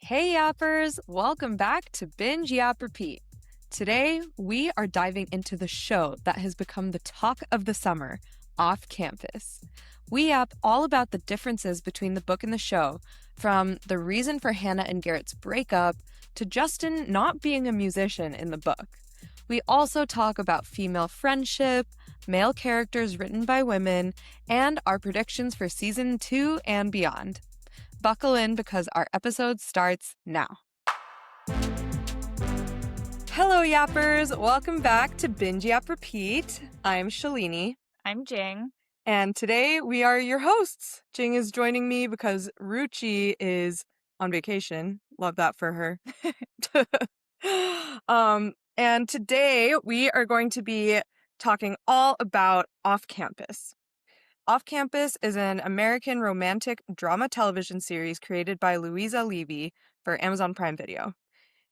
Hey Yappers, welcome back to Binge Yap Repeat. Today, we are diving into the show that has become the talk of the summer, Off Campus. We yap all about the differences between the book and the show, from the reason for Hannah and Garrett's breakup to Justin not being a musician in the book. We also talk about female friendship, male characters written by women, and our predictions for season 2 and beyond. Buckle in because our episode starts now. Hello, Yappers. Welcome back to Binge Yap Repeat. I'm Shalini. I'm Jing. And today we are your hosts. Jing is joining me because Ruchi is on vacation. Love that for her. And today we are going to be talking all about Off Campus. Off Campus is an American romantic drama television series created by Louisa Levy for Amazon Prime Video.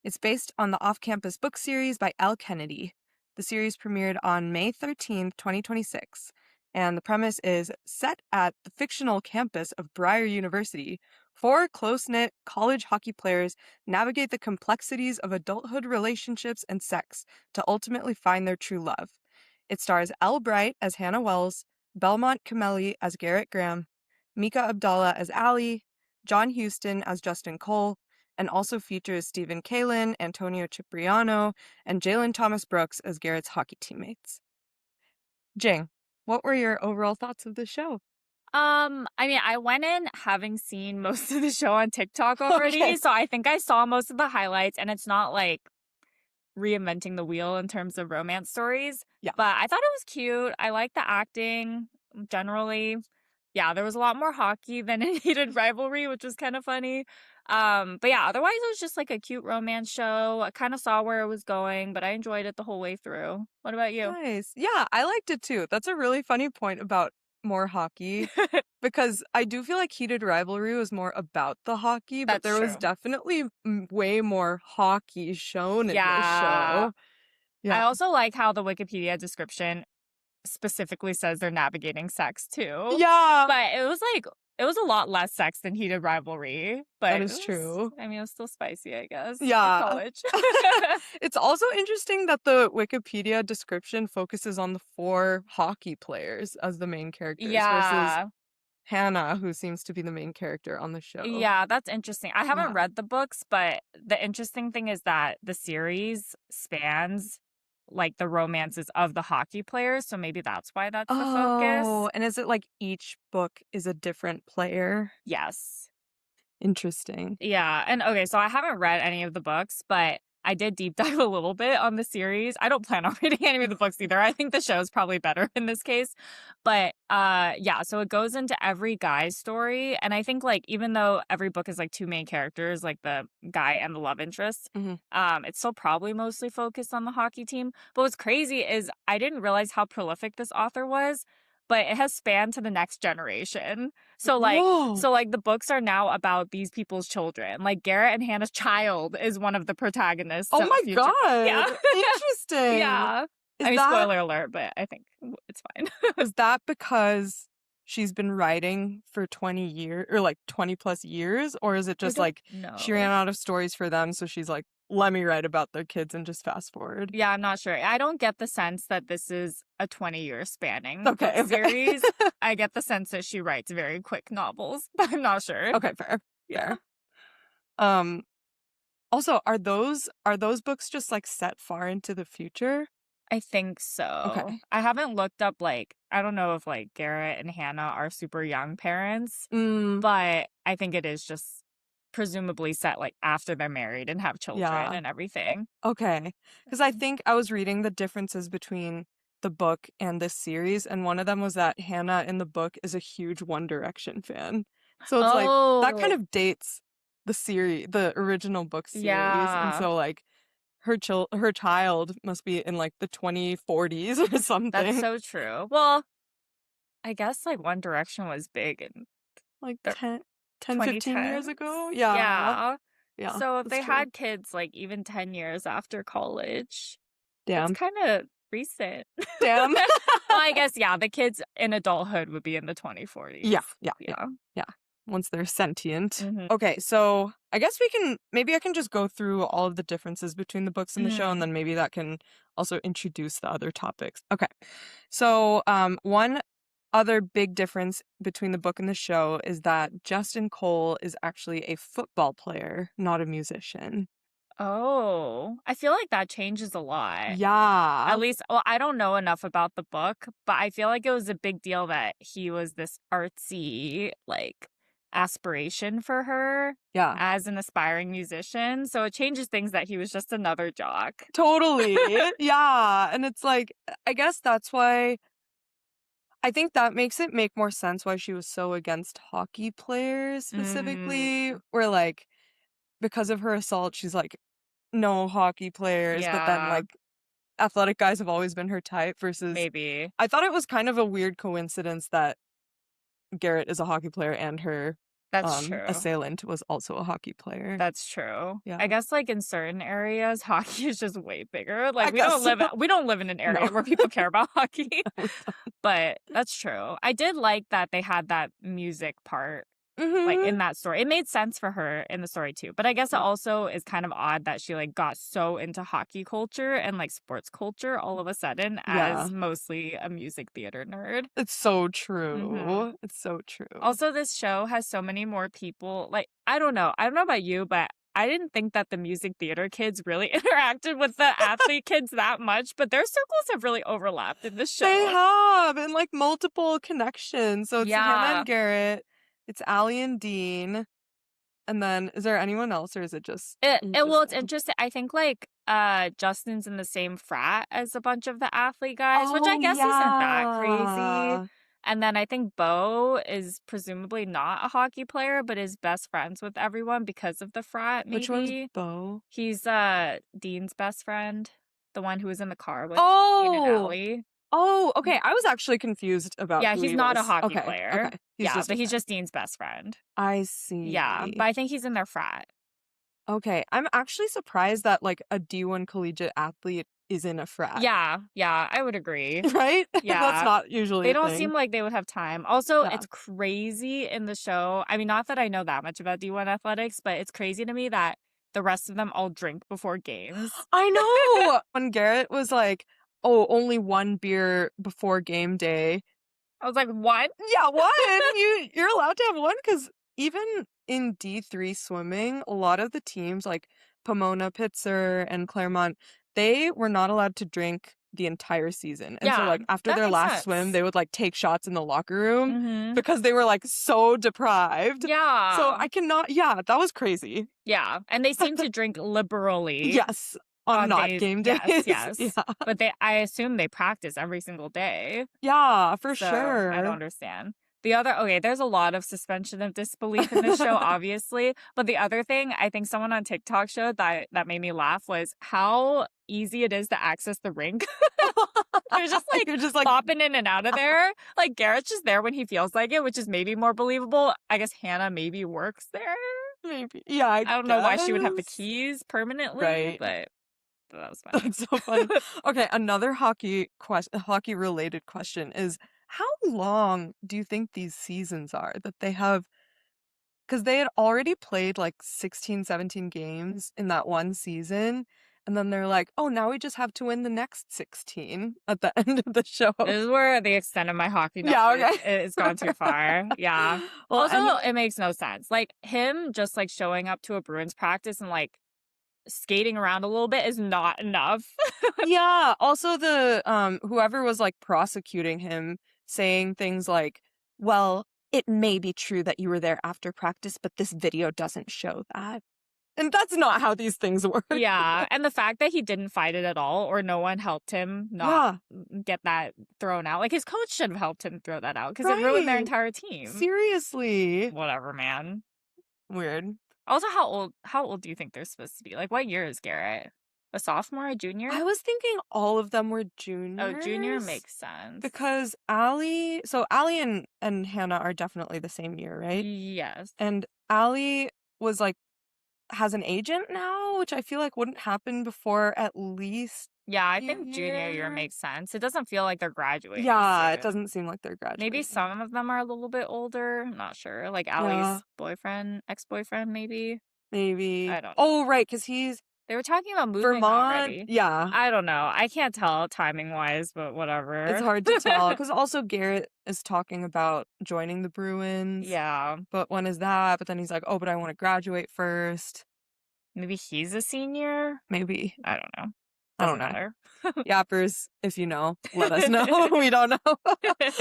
It's based on the Off Campus book series by Elle Kennedy. The series premiered on May 13th, 2026, and the premise is set at the fictional campus of Briar University. 4 close-knit college hockey players navigate the complexities of adulthood relationships and sex to ultimately find their true love. It stars Elle Bright as Hannah Wells, Belmont Camelli as Garrett Graham, Mika Abdallah as Allie, John Huston as Justin Cole, and also features Stephen Kalin, Antonio Cipriano, and Jalen Thomas Brooks as Garrett's hockey teammates. Jing, what were your overall thoughts of the show? I went in having seen most of the show on TikTok already, Okay. so I think I saw most of the highlights, and it's not like reinventing the wheel in terms of romance stories. Yeah. But I thought it was cute. I liked the acting generally. Yeah, there was a lot more hockey than in Heated Rivalry, which was kind of funny. But yeah, otherwise it was just like a cute romance show. I kind of saw where it was going, but I enjoyed it the whole way through. What about you? Nice. Yeah, I liked it too. That's a really funny point about more hockey because I do feel like Heated Rivalry was more about the hockey, but That's there was true. definitely way more hockey shown in this Yeah. show. Yeah. I also like how the Wikipedia description specifically says they're navigating sex too. Yeah. But it was a lot less sex than Heated Rivalry. But That is true. I mean, it was still spicy, I guess. For Yeah. college. It's also interesting that the Wikipedia description focuses on the 4 hockey players as the main characters versus Yeah. Hannah, who seems to be the main character on the show. Yeah, that's interesting. I haven't Yeah. read the books, but the interesting thing is that the series spans like the romances of the hockey players, so maybe that's why that's the focus. Oh, and is it like each book is a different player? Yes. Interesting. Yeah, and okay, so I haven't read any of the books, but I did deep dive a little bit on the series. I don't plan on reading any of the books either. I think the show's probably better in this case. But yeah, so it goes into every guy's story, and I think like even though every book is like 2 main characters, like the guy and the love interest, it's still probably mostly focused on the hockey team. But what's crazy is I didn't realize how prolific this author was. But it has spanned to the next generation. So like the books are now about these people's children. Like Garrett and Hannah's child is one of the protagonists. Oh of my future. god. Yeah. Interesting. Yeah. Is I mean, that, spoiler alert, but I think it's fine. is that because she's been writing for 20 years or like 20 plus years, or is it just like she ran out of stories for them, so she's like, let me write about their kids and just fast forward? Yeah, I'm not sure. I don't get the sense that this is a 20-year spanning Okay. series. I get the sense that she writes very quick novels, but I'm not sure. Okay, fair. Yeah. Fair. Also, are those books just like set far into the future? I think so. Okay. I haven't looked up, like, I don't know if, like, Garrett and Hannah are super young parents, but I think it is just presumably set, like, after they're married and have children and everything. Okay. Because I think I was reading the differences between the book and this series, and one of them was that Hannah in the book is a huge One Direction fan. So it's like, that kind of dates the original book series. Yeah. And so, like, her child must be in like the 2040s or something. That's so true. Well, I guess like One Direction was big in like 10, 15 years ago. Yeah. Yeah. Yeah. So if that's they true. had kids like even 10 years after college, Damn. it's kind of recent. Damn. Well, I guess, yeah, the kids in adulthood would be in the 2040s. Yeah. once they're sentient. Mhm. Okay, so I guess maybe I can just go through all of the differences between the books and the show, and then maybe that can also introduce the other topics. Okay, so one other big difference between the book and the show is that Justin Cole is actually a football player, not a musician. Oh, I feel like that changes a lot. Yeah. At least, well, I don't know enough about the book, but I feel like it was a big deal that he was this artsy, like, aspiration for her Yeah. as an aspiring musician. So it changes things that he was just another jock. Totally. Yeah. And it's like, I guess that's why I think that makes it make more sense why she was so against hockey players specifically, Mm, where like because of her assault, she's like, no hockey players, but then yeah, like athletic guys have always been her type versus maybe. I thought it was kind of a weird coincidence that Garrett is a hockey player and her That's true. assailant was also a hockey player. That's true. Yeah. I guess like in certain areas, hockey is just way bigger. I Like guess so. we don't live in an No. area where people care about hockey. We But that's true. I did like that they had that music part, like, Mhm. in that story. It made sense for her in the story too. But I guess it Yeah. also is kind of odd that she, like, got so into hockey culture and, like, sports culture all of a sudden Yeah. as mostly a music theater nerd. It's so Mhm. true. It's so true. Also, this show has so many more people, like, I don't know about you, but I didn't think that the music theater kids really interacted with the athlete kids that much, but their circles have really overlapped in the They show. have, and, like, multiple connections, so it's Hannah Yeah. and Garrett, it's Allie and Dean, and then is there anyone else, or is it just Well, just it's them? interesting. I think, like, Justin's in the same frat as a bunch of the athlete guys, which I Oh, guess isn't that crazy. yeah. And then I think Bo is presumably not a hockey player, but is best friends with everyone because of the frat, Which one's maybe. Bo? He's Dean's best friend, the one who was in the car with Dean and Oh! Allie. Oh, okay, I was actually confused about Yeah, who he's he not a was. hockey Okay, player. okay, he's Yeah, just a but he's friend. just Dean's best friend. I Yeah, but see. I think he's in their frat. Okay, I'm actually surprised that, like, a D1 collegiate athlete is in a frat, Yeah, I would agree. right? That's Yeah. not usually They a don't seem thing. like they would have time. Also, Yeah. it's crazy in the show. I mean, not that I know that much about D1 athletics, but it's crazy to me that the rest of them all drink before games. I know! When Garrett was like, "Oh, only 1 beer before game day." I was like, "What?" Yeah, 1? You're allowed to have 1 because even in D3 swimming, a lot of the teams like Pomona, Pitzer, and Claremont, they were not allowed to drink the entire season. And so, Yeah, like, after that their makes last swim, sense. they would, like, take shots in the locker room Mhm. because they were, like, so deprived. So Yeah. I cannot yeah, that was crazy. Yeah, and they seem to drink liberally Yes, on on not days. game Yes, days. yes. Yeah. But I assume they practice every single day. Yeah, for So, I don't sure. understand. Okay, there's a lot of suspension of disbelief in this show, obviously. But the other thing I think someone on TikTok showed that made me laugh was how easy it is to access the rink. They're just like You're just like, popping in and out of there. Like Garrett's just there when he feels like it, which is maybe more believable. I guess Hannah maybe works there. maybe. Yeah, I I don't know why she would have the guess. keys permanently, Right. but that was funny. That's so funny. Okay, another hockey related question is how long do you think these seasons are that they have? Because they had already played like 16, 17 games in that one season. And then they're like, oh, now we just have to win the next 16 at the end of the show. This is where the extent of my hockey Yeah, knowledge okay. it's gone too far. Yeah. Well, Also, and it makes no sense. Like him just like showing up to a Bruins practice and like skating around a little bit is not enough. yeah, also the whoever was like prosecuting him saying things like, "Well, it may be true that you were there after practice, but this video doesn't show that." And that's not how these things work. Yeah, and the fact that he didn't fight it at all or no one helped him not Yeah, get that thrown out. Like his coach should have helped him throw that out because it ruined their right. entire team. Seriously. Whatever, man. Weird. Also, how old do you think they're supposed to be? Like what year is Garrett? A sophomore, a junior? I was thinking all of them were Oh, junior juniors makes sense. because Allie and Hannah are definitely the same year, right? Yes. And Allie was like has an agent now, which I feel like wouldn't happen before at least Yeah, I think junior year year. makes sense. It doesn't feel like they're graduating Yeah, it soon. doesn't seem like they're Maybe graduating. some of them are a little bit older. I'm not sure. Like Yeah, Allie's boyfriend, ex-boyfriend, maybe. maybe. I don't know. Oh, right, because he's They were talking about moving Vermont. already. Yeah, I don't know. I can't tell timing wise, but it's whatever. hard to tell. Because also Garrett is talking about joining the Bruins. Yeah. But when is that? But then he's like, oh, but I want to graduate first. Maybe he's a senior. Maybe. I don't know. I don't Doesn't know. matter. Yappers, if you know, let us know. We don't know.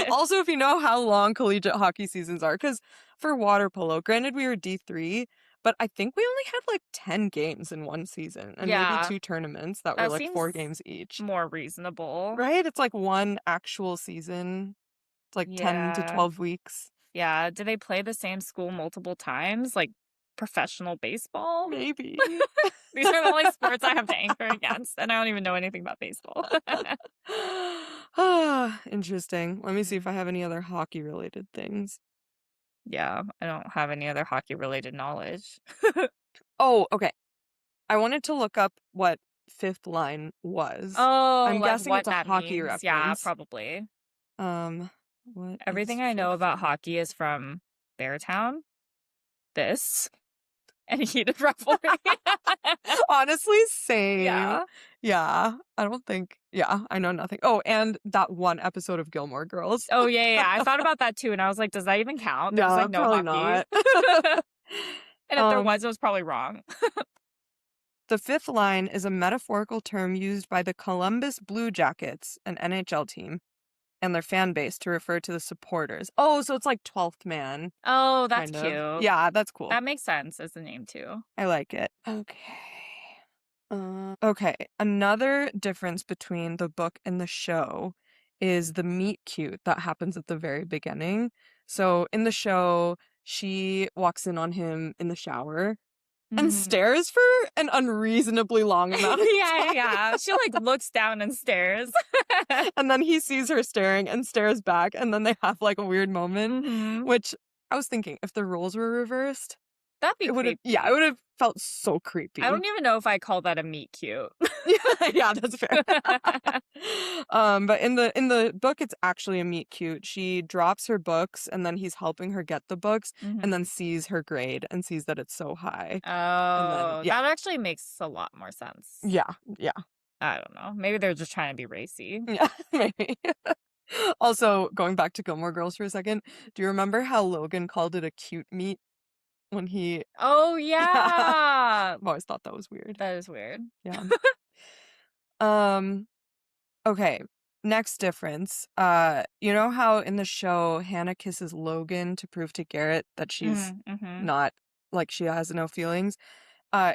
Also, if you know how long collegiate hockey seasons are, because for water polo, granted we were D3, but I think we only had like 10 games in one season and maybe Yeah, 2 tournaments that were that like seems 4 games each. more reasonable. Right? It's like one actual season. It's like 10 to Yeah. 12 weeks. Yeah. Do they play the same school multiple times? Like professional baseball? Maybe. These are the only sports I have to anchor against, and I don't even know anything about baseball. Ah, interesting. Let me see if I Mhm. have any other hockey related things. Yeah, I don't have any other hockey related knowledge. Oh, okay. I wanted to look up what fifth line was. Oh, I'm like guessing what it's a that hockey means. Yeah, reference. probably. Um, what is Everything I know fifth about line? hockey is from Beartown, this, and Heated Revelry. Honestly, same. Yeah. Yeah, I don't think. Yeah, I know nothing. Oh, and that one episode of Gilmore Girls. Oh, yeah, yeah, yeah. I thought about that too, and I was like, does that even count? There's Yeah, like no probably hockey. not. And if there was, Um, it was probably wrong. the fifth line is a metaphorical term used by the Columbus Blue Jackets, an NHL team, and their fan base to refer to the supporters. Oh, so it's like 12th man, Oh, that's kind of. cute. Yeah, that's cool. That makes sense as the name too. I like it. Okay. Okay. Another difference between the book and the show is the meet cute that happens at the very beginning. So in the show, she walks in on him in the shower and Mhm. stares for an unreasonably long amount of Yeah, time. yeah. She like looks down and stares. And then he sees her staring and stares back, and then they have like a weird moment, Mhm. which I was thinking if the roles were reversed, That'd be it would have, yeah, it creepy. would have felt so I creepy. don't even know if I call that a meet cute. Yeah, yeah, that's fair. But in the book, it's actually a meet cute. She drops her books, and then he's helping her get the books, and then Mhm. sees her grade and sees that it's so high, and then Oh, yeah, that actually makes a lot more sense. yeah, yeah, I don't know. Maybe they're just trying to be racy. yeah, maybe. Also, going back to Gilmore Girls for a second, do you remember how Logan called it a cute meet when he? Oh, Yeah, I've yeah. always thought that was weird. That is weird. Yeah. Um. Okay. Next difference. You know how in the show Hannah kisses Logan to prove to Garrett that she's Mhm, mhm. not like she has no feelings.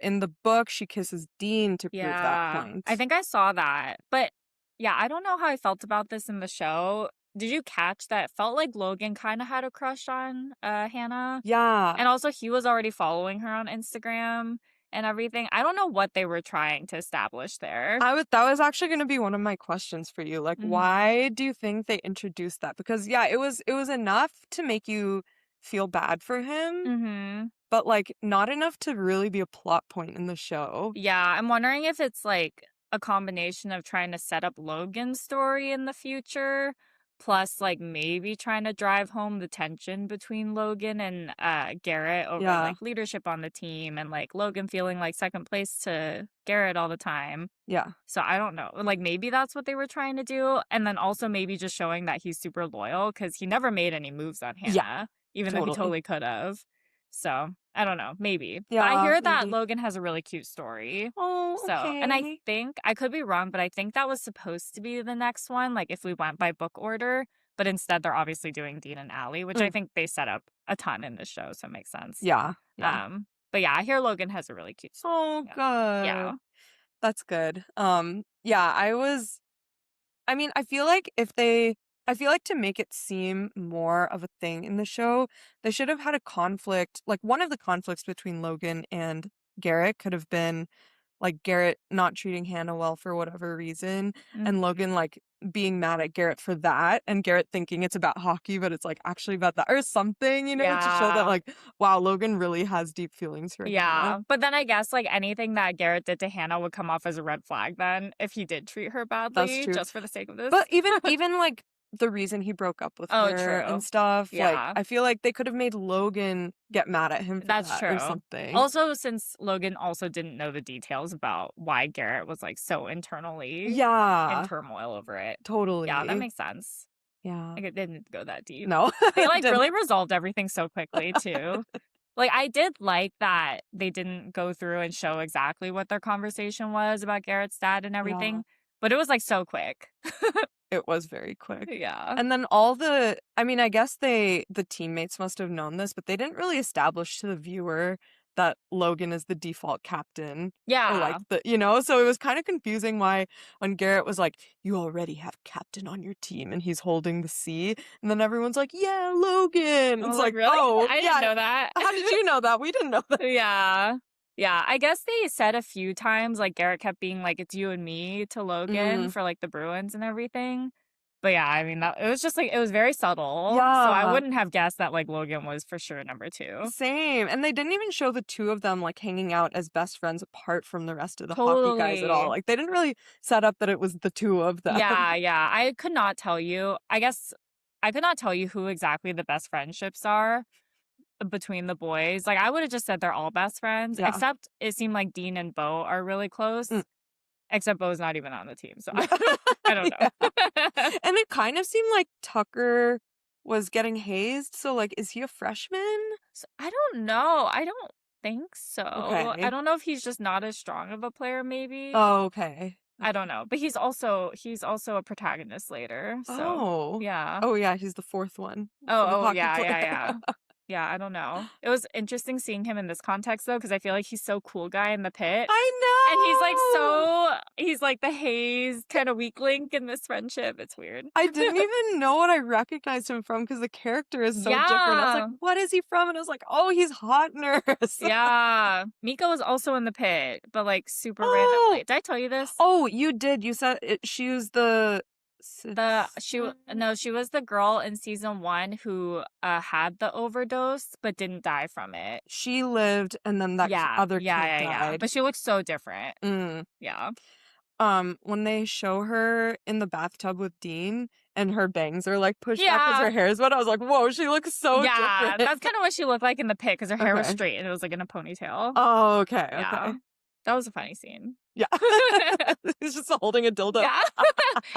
In the book, she kisses Dean to prove that Yeah. I point. think I saw that. But yeah, I don't know how I felt about this in the show. Did you catch that? It felt like Logan kind of had a crush on Hannah. Yeah. And also he was already following her on Instagram and everything. I don't know what they were trying to establish there. That was actually going to be one of my questions for you. Like, Mhm. why do you think they introduced that? Because yeah, it was enough to make you feel bad for him, Mhm. but like not enough to really be a plot point in the show. Yeah, I'm wondering if it's like a combination of trying to set up Logan's story in the future, plus like maybe trying to drive home the tension between Logan and Garrett over Yeah. like leadership on the team and like Logan feeling like second place to Garrett all the time. Yeah. So I don't know. Like maybe that's what they were trying to do. And then also maybe just showing that he's super loyal because he never made any moves on Yeah, Hannah, even though he totally. totally could have. So I don't know. Maybe. But I Yeah, hear that maybe. Logan has a really cute story. Oh, So, and I okay. think I could be wrong, but I think that was supposed to be the next one, like if we went by book order. But instead, they're obviously doing Dean and Allie, which I Mm, think they set up a ton in the show. So it makes sense. yeah, yeah. But yeah, I hear Logan has a really cute story. Oh, Yeah. Yeah. good. That's good. Yeah, I mean, I feel like to make it seem more of a thing in the show, they should have had a conflict. Like one of the conflicts between Logan and Garrett could have been like Garrett not treating Hannah well for whatever reason, and Logan like being mad at Garrett for that, and Garrett thinking it's about hockey, but it's like actually about that or something, to show that Yeah. like, wow, Logan really has deep feelings for Hannah. Yeah. But then I guess like anything that Garrett did to Hannah would come off as a red flag then if he did treat her That's badly true. just for the sake of this. But even like the reason he broke up with Oh, her and true. stuff, like Yeah. I feel like they could have made Logan get mad at him for That's that or true. something. Also, since Logan also didn't know the details about why Garrett was like so internally in Yeah, turmoil over it. Yeah, that totally. makes sense. Yeah. Like it didn't go that deep. No, They it like didn't. really resolved everything so quickly too. Like I did like that they didn't go through and show exactly what their conversation was about Garrett's dad and Yeah. everything, but it was like so quick. It was very quick. Yeah. And then I mean, I guess the teammates must have known this, but they didn't really establish to the viewer that Logan is the default captain. Or like Yeah. so it was kind of confusing why when Garrett was like, you already have captain on your team and he's holding the C. And then everyone's like, yeah, Logan. I It's was like, like, really? oh, I didn't yeah. know that. How did you know that? We didn't know that. Yeah. Yeah. I guess they said a few times, like, Garrett kept being like, it's you and me to Logan Mm, for like the Bruins and everything. But yeah, I mean, it was just like, it was very subtle. So I yeah. wouldn't have guessed that like Logan was for sure number two. Same. And they didn't even show the two of them like hanging out as best friends apart from the rest of the hockey guys at all. Totally. Like they didn't really set up that it was the two of them. Yeah. Yeah. I could not tell you. I guess I could not tell you who exactly the best friendships are between the boys. Like, I would have just said they're all best friends, Yeah. except it seemed like Dean and Bo are really close. Mm. Except Bo's not even on the team, so Yeah. I don't know. Yeah. And it kind of seemed like Tucker was getting hazed. So like, is he a freshman? So, I don't know. I don't think so. I Okay. don't know if he's just not as strong of a player, maybe. Oh, okay. I don't know. But he's also a protagonist later. So Oh. yeah. Oh yeah, he's the fourth one for the Oh, hockey yeah, player. yeah, yeah. Yeah, I don't know. It was interesting seeing him in this context though, because I feel like he's so cool guy in the pit. And he's like the haze kind of weak link in this friendship. It's weird. I didn't even know what I recognized him from because the character is so different. I was Yeah. like, what is he from? And I was like, oh, he's Hot Nurse. Yeah. Mika was also in the pit, but like super Oh. randomly. Did I tell you this? Oh, you did. You said she was She was the girl in season 1 who had the overdose but didn't die from it. she lived and then that other kid died. But she looks so different. Mm. Yeah. When they show her in the bathtub with Dean and her bangs are like pushed back because Yeah. her hair is wet, I was like, whoa, she looks so Yeah, different. that's kind of what she looked like in the pit because her hair was Okay. straight and it was like in a ponytail. Oh, okay, Yeah. okay. That was a funny scene. Yeah. He's just holding a dildo. Yeah.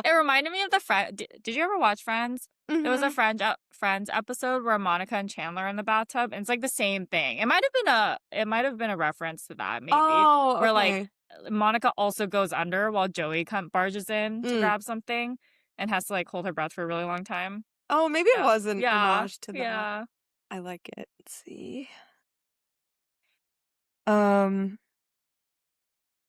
It reminded me of the Friend. Did you ever watch Friends? There was a Mhm. Friends episode where Monica and Chandler are in the bathtub, and it's like the same thing. It might have been a reference to that, maybe. Oh, Where like okay. Monica also goes under while Joey barges in to Mm. grab something and has to like hold her breath for a really long time. Oh, maybe it Yeah. was an Yeah. homage to that. Yeah. I like it. Let's see. Um,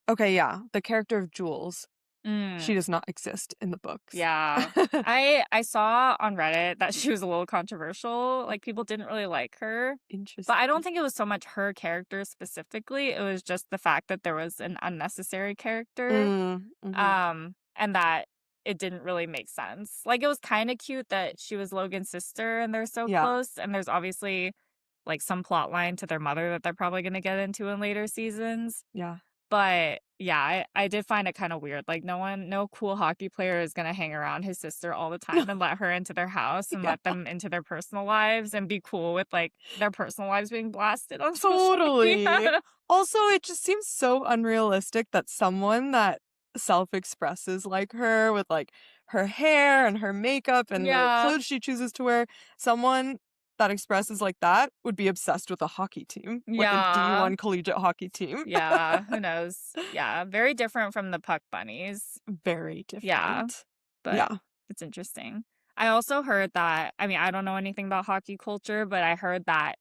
okay, yeah. The character of Jules. She Mm. does not exist in the books. Yeah. I saw on Reddit that she was a little controversial. Like people didn't really like her. Interesting. But I don't think it was so much her character specifically. It was just the fact that there was an unnecessary character. Mhm. And that it didn't really make sense. Like it was kind of cute that she was Logan's sister and they're so Yeah. close. And there's obviously like some plot line to their mother that they're probably gonna get into in later seasons. Yeah. But yeah, I did find it kind of weird. Like no cool hockey player is gonna hang around his sister all the time and let her into their house and Yeah. let them into their personal lives and be cool with like their personal lives being blasted on social Totally. media. Also, it just seems so unrealistic that someone that self-expresses like her with like her hair and her makeup and the Yeah. clothes she chooses to wear, someone that expresses like that would be obsessed with a hockey team, like a Yeah. D1 collegiate hockey team. Yeah, who knows? Yeah, very different from the Puck Bunnies. Very different. Yeah, but Yeah. it's interesting. I also heard that, I mean, I don't know anything about hockey culture, but I heard that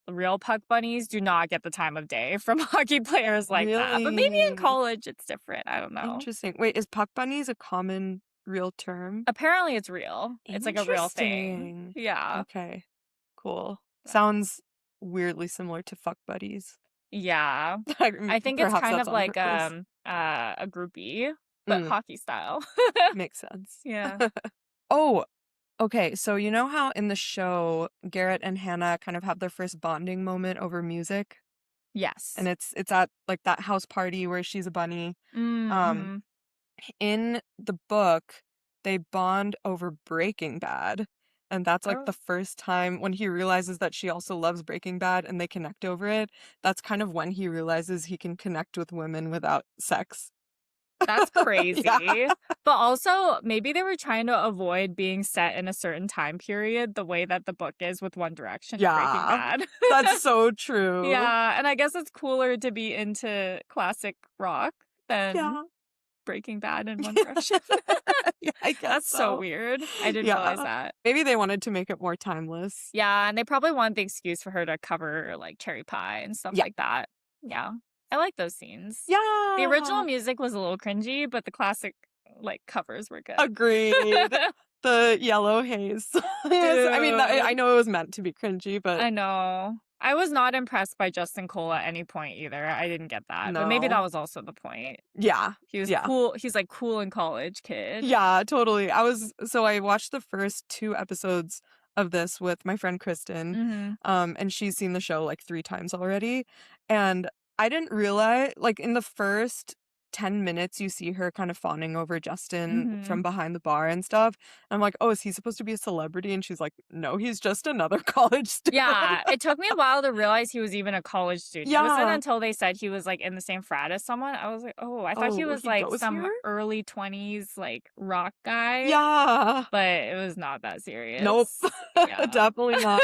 real Puck Bunnies do not get the time of day from hockey players like that. But maybe in Really? college it's different. I don't know. Interesting. Wait, is puck bunnies a common real term? Apparently it's real. It's like a real thing. Interesting. Yeah. Okay. Cool. Yeah. Sounds weirdly similar to fuck buddies. Yeah. I think it's Perhaps kind that's of on like purpose. a groupie, but Mm, hockey style. makes sense. Yeah. Oh, okay. So you know how in the show Garrett and Hannah kind of have their first bonding moment over music? And Yes. it's at like that house party where she's a bunny. Um, Mm-hmm. in the book, they bond over Breaking Bad. And that's like the Oh, first time when he realizes that she also loves Breaking Bad and they connect over it. That's kind of when he realizes he can connect with women without sex. that's Yeah. crazy. But also, maybe they were trying to avoid being set in a certain time period, the way that the book is with One Direction and Breaking Yeah. Bad. That's so true. Yeah, and I guess it's cooler to be into classic rock than Yeah. Breaking Bad and One Direction. Yeah, I guess That's so so. weird. I didn't realize Yeah. that. Maybe they wanted to make it more timeless. Yeah, and they probably wanted the excuse for her to cover like Cherry Pie and stuff Yeah. like that. Yeah. I like those scenes. The original Yeah. music was a little cringy, but the classic like covers were good. Agreed. The yellow haze. Yes, I mean, I Dude, know it was meant to be cringy, but I know. I was not impressed by Justin Cole at any point either. I didn't get that. But maybe that no. was also the point. Yeah. He was Yeah. cool. He's like cool in college kid. Yeah, totally. I watched the first 2 episodes of this with my friend Kristen, Mhm. and she's seen the show like 3 times already, and I didn't realize, like, in the first 10 minutes, you see her kind of fawning over Justin from Mhm. behind the bar and stuff. I'm like, oh, is he supposed to be a celebrity? And she's like, no, he's just another college student. Yeah, it took me a while to realize he was even a college student. It wasn't Yeah. until they said he was like in the same frat as someone. I was like, "Oh, I thought he Oh, was he like goes some here? early 20s like rock guy." Yeah. But it was not that Nope. serious. Yeah. Definitely not.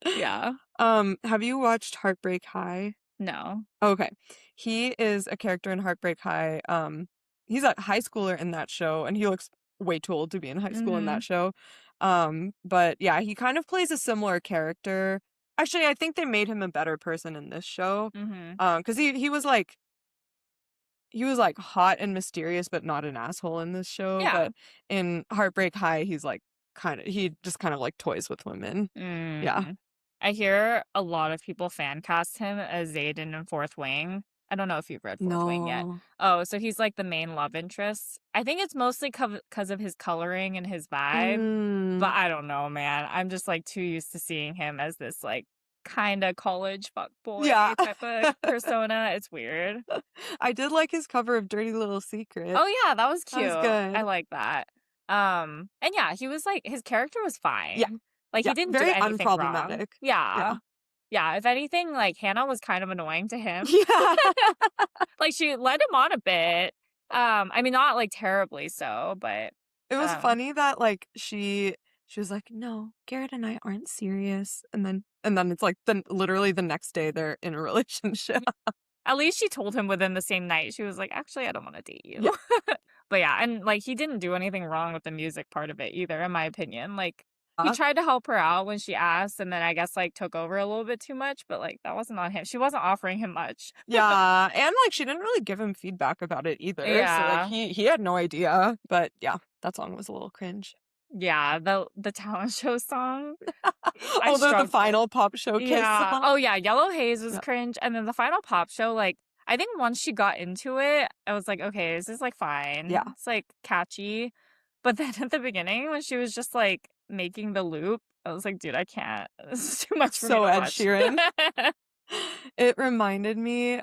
Yeah. Have you watched Heartbreak High? No. Okay. He is a character in Heartbreak High. He's a high schooler in that show, and he looks way too old to be in high school in that Mhm. show. But yeah, he kind of plays a similar character. Actually, I think they made him a better person in this show. Mhm. Because he was like hot and mysterious, but not an asshole in this show. Yeah. But in Heartbreak High, he's like he just kind of like toys with women. Yeah. Mm. I hear a lot of people fan cast him as Zayden in Fourth Wing. I don't know if you've read Fourth Wing yet. No. Oh, so he's like the main love interest. I think it's mostly because of his coloring and his vibe, Mm, but I don't know, man. I'm just like too used to seeing him as this like kind of college yeah. fuckboy type of persona. It's weird. I did like his cover of Dirty Little Secret. Oh yeah, that was That cute. was I good. like that. And yeah, he was like his character was Yeah, fine. Like he yeah, didn't do very anything wrong. unproblematic. Yeah. Yeah. Yeah, if anything, like Hannah was kind of annoying to him. Yeah. Like she led him on a bit. I mean not like terribly so, but It was um funny that, like, she was like, "No, Garrett and I aren't serious," and then it's like literally the next day they're in a relationship. at least she told him within the same night. She was like, "Actually, I don't want to date Yeah. you." But yeah, and like he didn't do anything wrong with the music part of it either, in my opinion. Like he tried to help her out when she asked, and then I guess like took over a little bit too much, but like that wasn't on him. She wasn't offering him much. Yeah, and, like, she didn't really give him feedback about it either, so, like, Yeah. he had no idea, but yeah, that song was a little cringe. Yeah, the talent show song, I Although the struggled. final pop showcase Yeah. song. Oh, yeah, Yellow Haze was Yeah. cringe, and then the final pop show, like, I think once she got into it, I was like, "Okay, this is, like, fine." Yeah. It's, like, catchy, but then at the beginning, when she was just, like, making the loop, I was like, "Dude, I can't. This is too much for me So to Ed watch." Sheeran. It reminded me,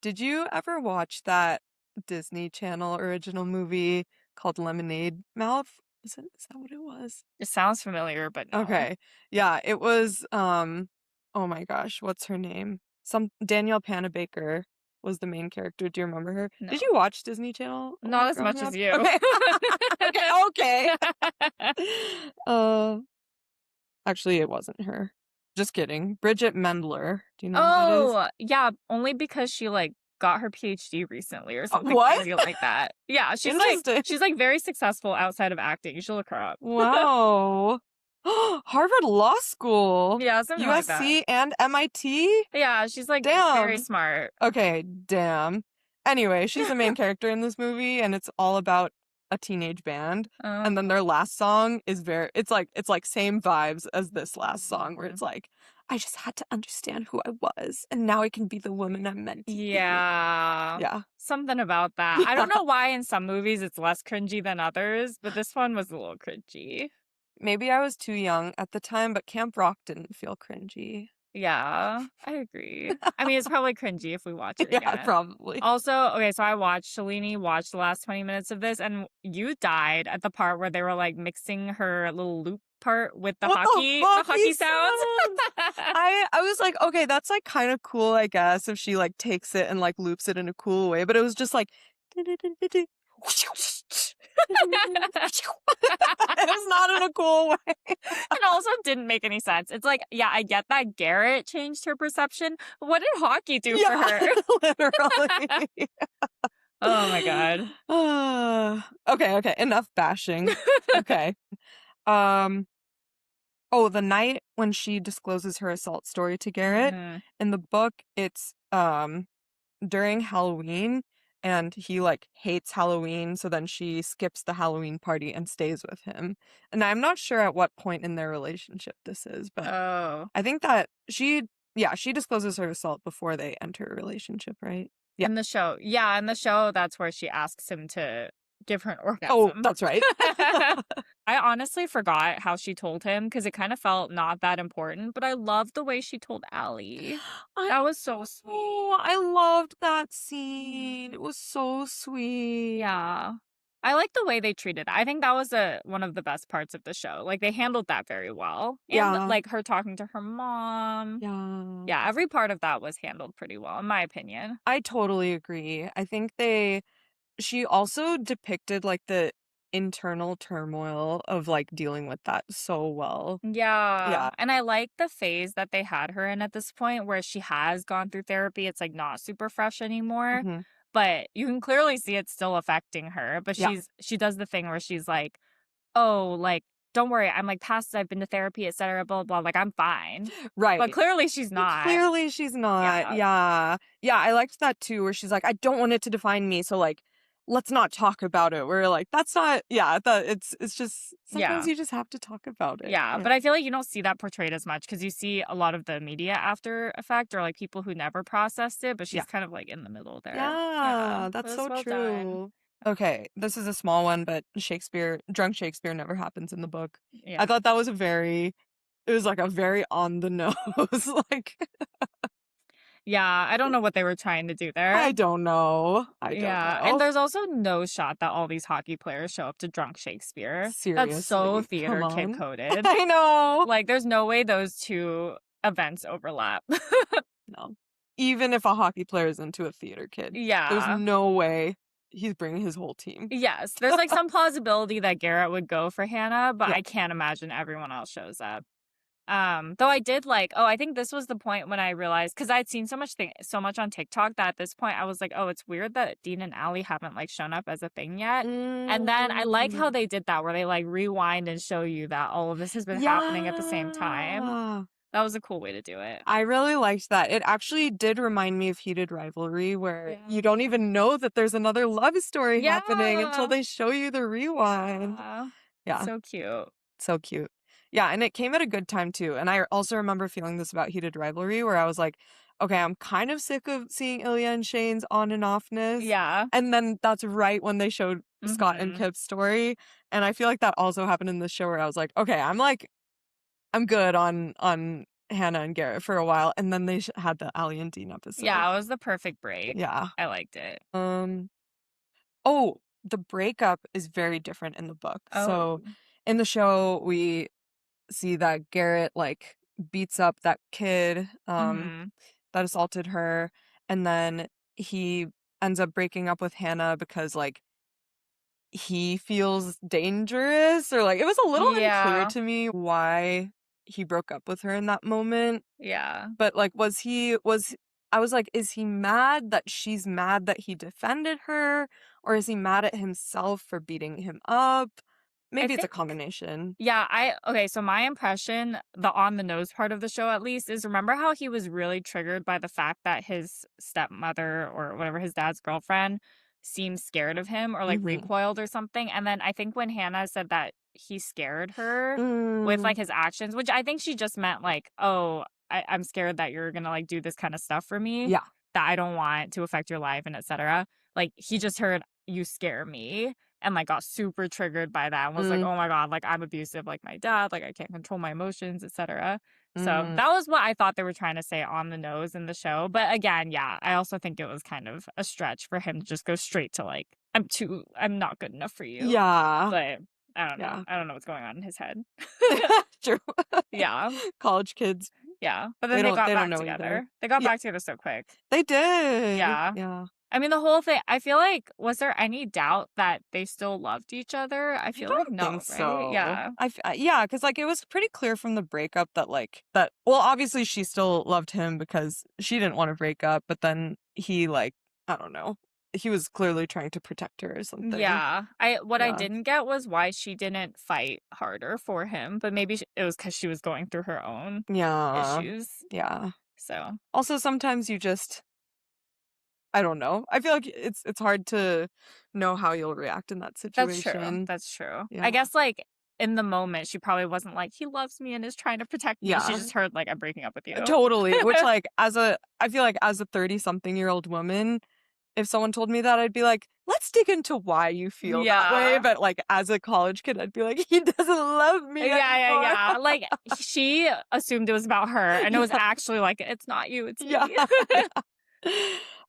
did you ever watch that Disney Channel original movie called Lemonade Mouth? Is that what it was? It sounds familiar, but no. Okay. Yeah, it was, oh my gosh, what's her name? Danielle Panabaker was the main character. Do you remember her? No. Did you watch Disney Channel a Not lot as growing much as up? you. Okay. Okay, okay. Uh, actually, it wasn't her. Just kidding. Bridget Mendler. Do you know who that is? Oh, yeah, only because she, like, got her PhD recently or something What? crazy like that. Yeah, Interesting. she's, like, very successful outside of acting. You should look her up. Wow. Harvard Law School. Yeah, something like that. USC and MIT? Yeah, she's, like, very Damn. smart. Okay, damn. Anyway, she's the main character in this movie, and it's all about a teenage band. And then Oh. their last song is it's like same vibes as this last song, where it's like, I just had to understand who I was, and now I can be the woman I'm meant to be. Yeah. Yeah. Something about that. I don't know why in some movies it's less cringy than others, but this one was a little cringy. Maybe I was too young at the time, but Camp Rock didn't feel cringy. Yeah, I agree. I mean, it's probably cringy if we watch it Yeah, again. probably. Also, okay, so Shalini watched the last 20 minutes of this, and you died at the part where they were like mixing her little loop part with the What the fuck, hockey sounds. I was like, okay, that's like kind of cool, I guess, if she like takes it and like loops it in a cool way, but it was just like it was not in a cool way. And also didn't make any sense. It's like, yeah, I get that Garrett changed her perception, but what did hockey do for her? Literally. Oh my god. Okay, enough bashing. Okay. Oh, the night when she discloses her assault story to Garrett, Mhm. in the book, it's during Halloween, and he like hates Halloween, so then she skips the Halloween party and stays with him. And I'm not sure at what point in their relationship this is, but Oh. I think that she discloses her assault before they enter a relationship, right? Yeah. In the show. Yeah, in the show, that's where she asks him to give her an Oh, orgasm. that's right. I honestly forgot how she told him because it kind of felt not that important, but I loved the way she told Allie. That was so sweet. Oh, I loved that scene. It was so sweet. Yeah. I like the way they treated it. I think that was one of the best parts of the show. Like, they handled that very well. And, Yeah. like, her talking to her mom. Yeah. Yeah, every part of that was handled pretty well, in my opinion. I totally agree. I think she also depicted like the internal turmoil of like dealing with that so well. Yeah. Yeah. And I like the phase that they had her in at this point where she has gone through therapy. It's like not super fresh anymore, Mhm. but you can clearly see it's still affecting her. But Yeah. she does the thing where she's like, "Oh, like don't worry, I'm like past I've been to therapy, etc. Blah blah. Like I'm fine." Right. But clearly she's not. Clearly she's not. Yeah. Yeah, I liked that too, where she's like, I don't want it to define me, so like let's not talk about it. We're like, that's not it's just sometimes Yeah. you just have to talk about it. Yeah, but I feel like you don't see that portrayed as much because you see a lot of the media after effect or like people who never processed it, but she's kind of like in the middle there. Yeah, It that's was so well true. done. Okay, this is a small one, but drunk Shakespeare never happens in the book. Yeah. I thought that was it was like a very on the nose, like Yeah, I don't know what they were trying to do there. I don't know. And there's also no shot that all these hockey players show up to drunk Shakespeare. Seriously, That's so theater come kid on. coded. I know. Like, there's no way those two events overlap. No. Even if a hockey player is into a theater kid, there's Yeah. no way he's bringing his whole team. Yes, there's like some plausibility that Garrett would go for Hannah, but Yeah. I can't imagine everyone else shows up. Though I did I think this was the point when I realized because I'd seen so much on TikTok that at this point I was like, oh, it's weird that Dean and Allie haven't like shown up as a thing yet. And then I like how they did that where they like rewind and show you that all of this has been happening at the same time. That was a cool way to do it. I really liked that. It actually did remind me of Heated Rivalry, where you don't even know that there's another love story happening until they show you the rewind. Yeah. So cute. So cute. Yeah, and it came at a good time too. And I also remember feeling this about Heated Rivalry, where I was like, okay, I'm kind of sick of seeing Ilya and Shane's on and offness. Yeah. And then that's right when they showed Scott and Kip's story. And I feel like that also happened in the show where I was like, okay, I'm good on Hannah and Garrett for a while, and then they had the Allie and Dean episode. Yeah, it was the perfect break. Yeah, I liked it. Oh, the breakup is very different in the book. Oh. So in the show, we see that Garrett like beats up that kid that assaulted her, and then he ends up breaking up with Hannah because like he feels dangerous, or like it was a little unclear to me why he broke up with her in that moment. Yeah. But like I was like, is he mad that she's mad that he defended her, or is he mad at himself for beating him up? Maybe it's a combination. Yeah, okay, so my impression, the on the nose part of the show at least, is remember how he was really triggered by the fact that his stepmother or whatever, his dad's girlfriend, seemed scared of him or like recoiled or something. And then I think when Hannah said that he scared her with like his actions, which I think she just meant like, oh, I'm scared that you're gonna like do this kind of stuff for me Yeah. that I don't want to affect your life and etc. Like he just heard you scare me and like got super triggered by that and was like, Mm, oh my God, like I'm abusive like my dad, like I can't control my emotions, etc. So mm. that was what I thought they were trying to say on the nose in the show. But again, yeah, I also think it was kind of a stretch for him to just go straight to like, I'm not good enough for you. Yeah. But I don't know. Yeah. I don't know what's going on in his head. True. Yeah. College kids, Yeah. But they then they got don't back know either. together. They got Yeah, back together so quick. they did. Yeah. Yeah. I mean, the whole thing, I feel like, was there any doubt that they still loved each other? I I feel like don't no, think right? so. Yeah. Yeah, because like it was pretty clear from the breakup that well, obviously she still loved him because she didn't want to break up, but then he like, I don't know, he was clearly trying to protect her or something. Yeah. What I Yeah. didn't get was why she didn't fight harder for him, but maybe it was because she was going through her own Yeah. issues. Yeah. So, Also, sometimes you just, I don't know. I feel like it's hard to know how you'll react in that that's true. situation. That's true. Yeah. I guess, like, in the moment, she probably wasn't like, he loves me and is trying to protect me. She Yeah. just heard, like, I'm breaking up with you. Totally. Which like I feel like as a 30-something-year-old woman, if someone told me that, I'd be like, let's dig into why you feel that way. Yeah. But like as a college kid, I'd be like, he doesn't love me anymore. Yeah. Like, she assumed it was about her, and it was actually like, it's not you, it's me. Yeah.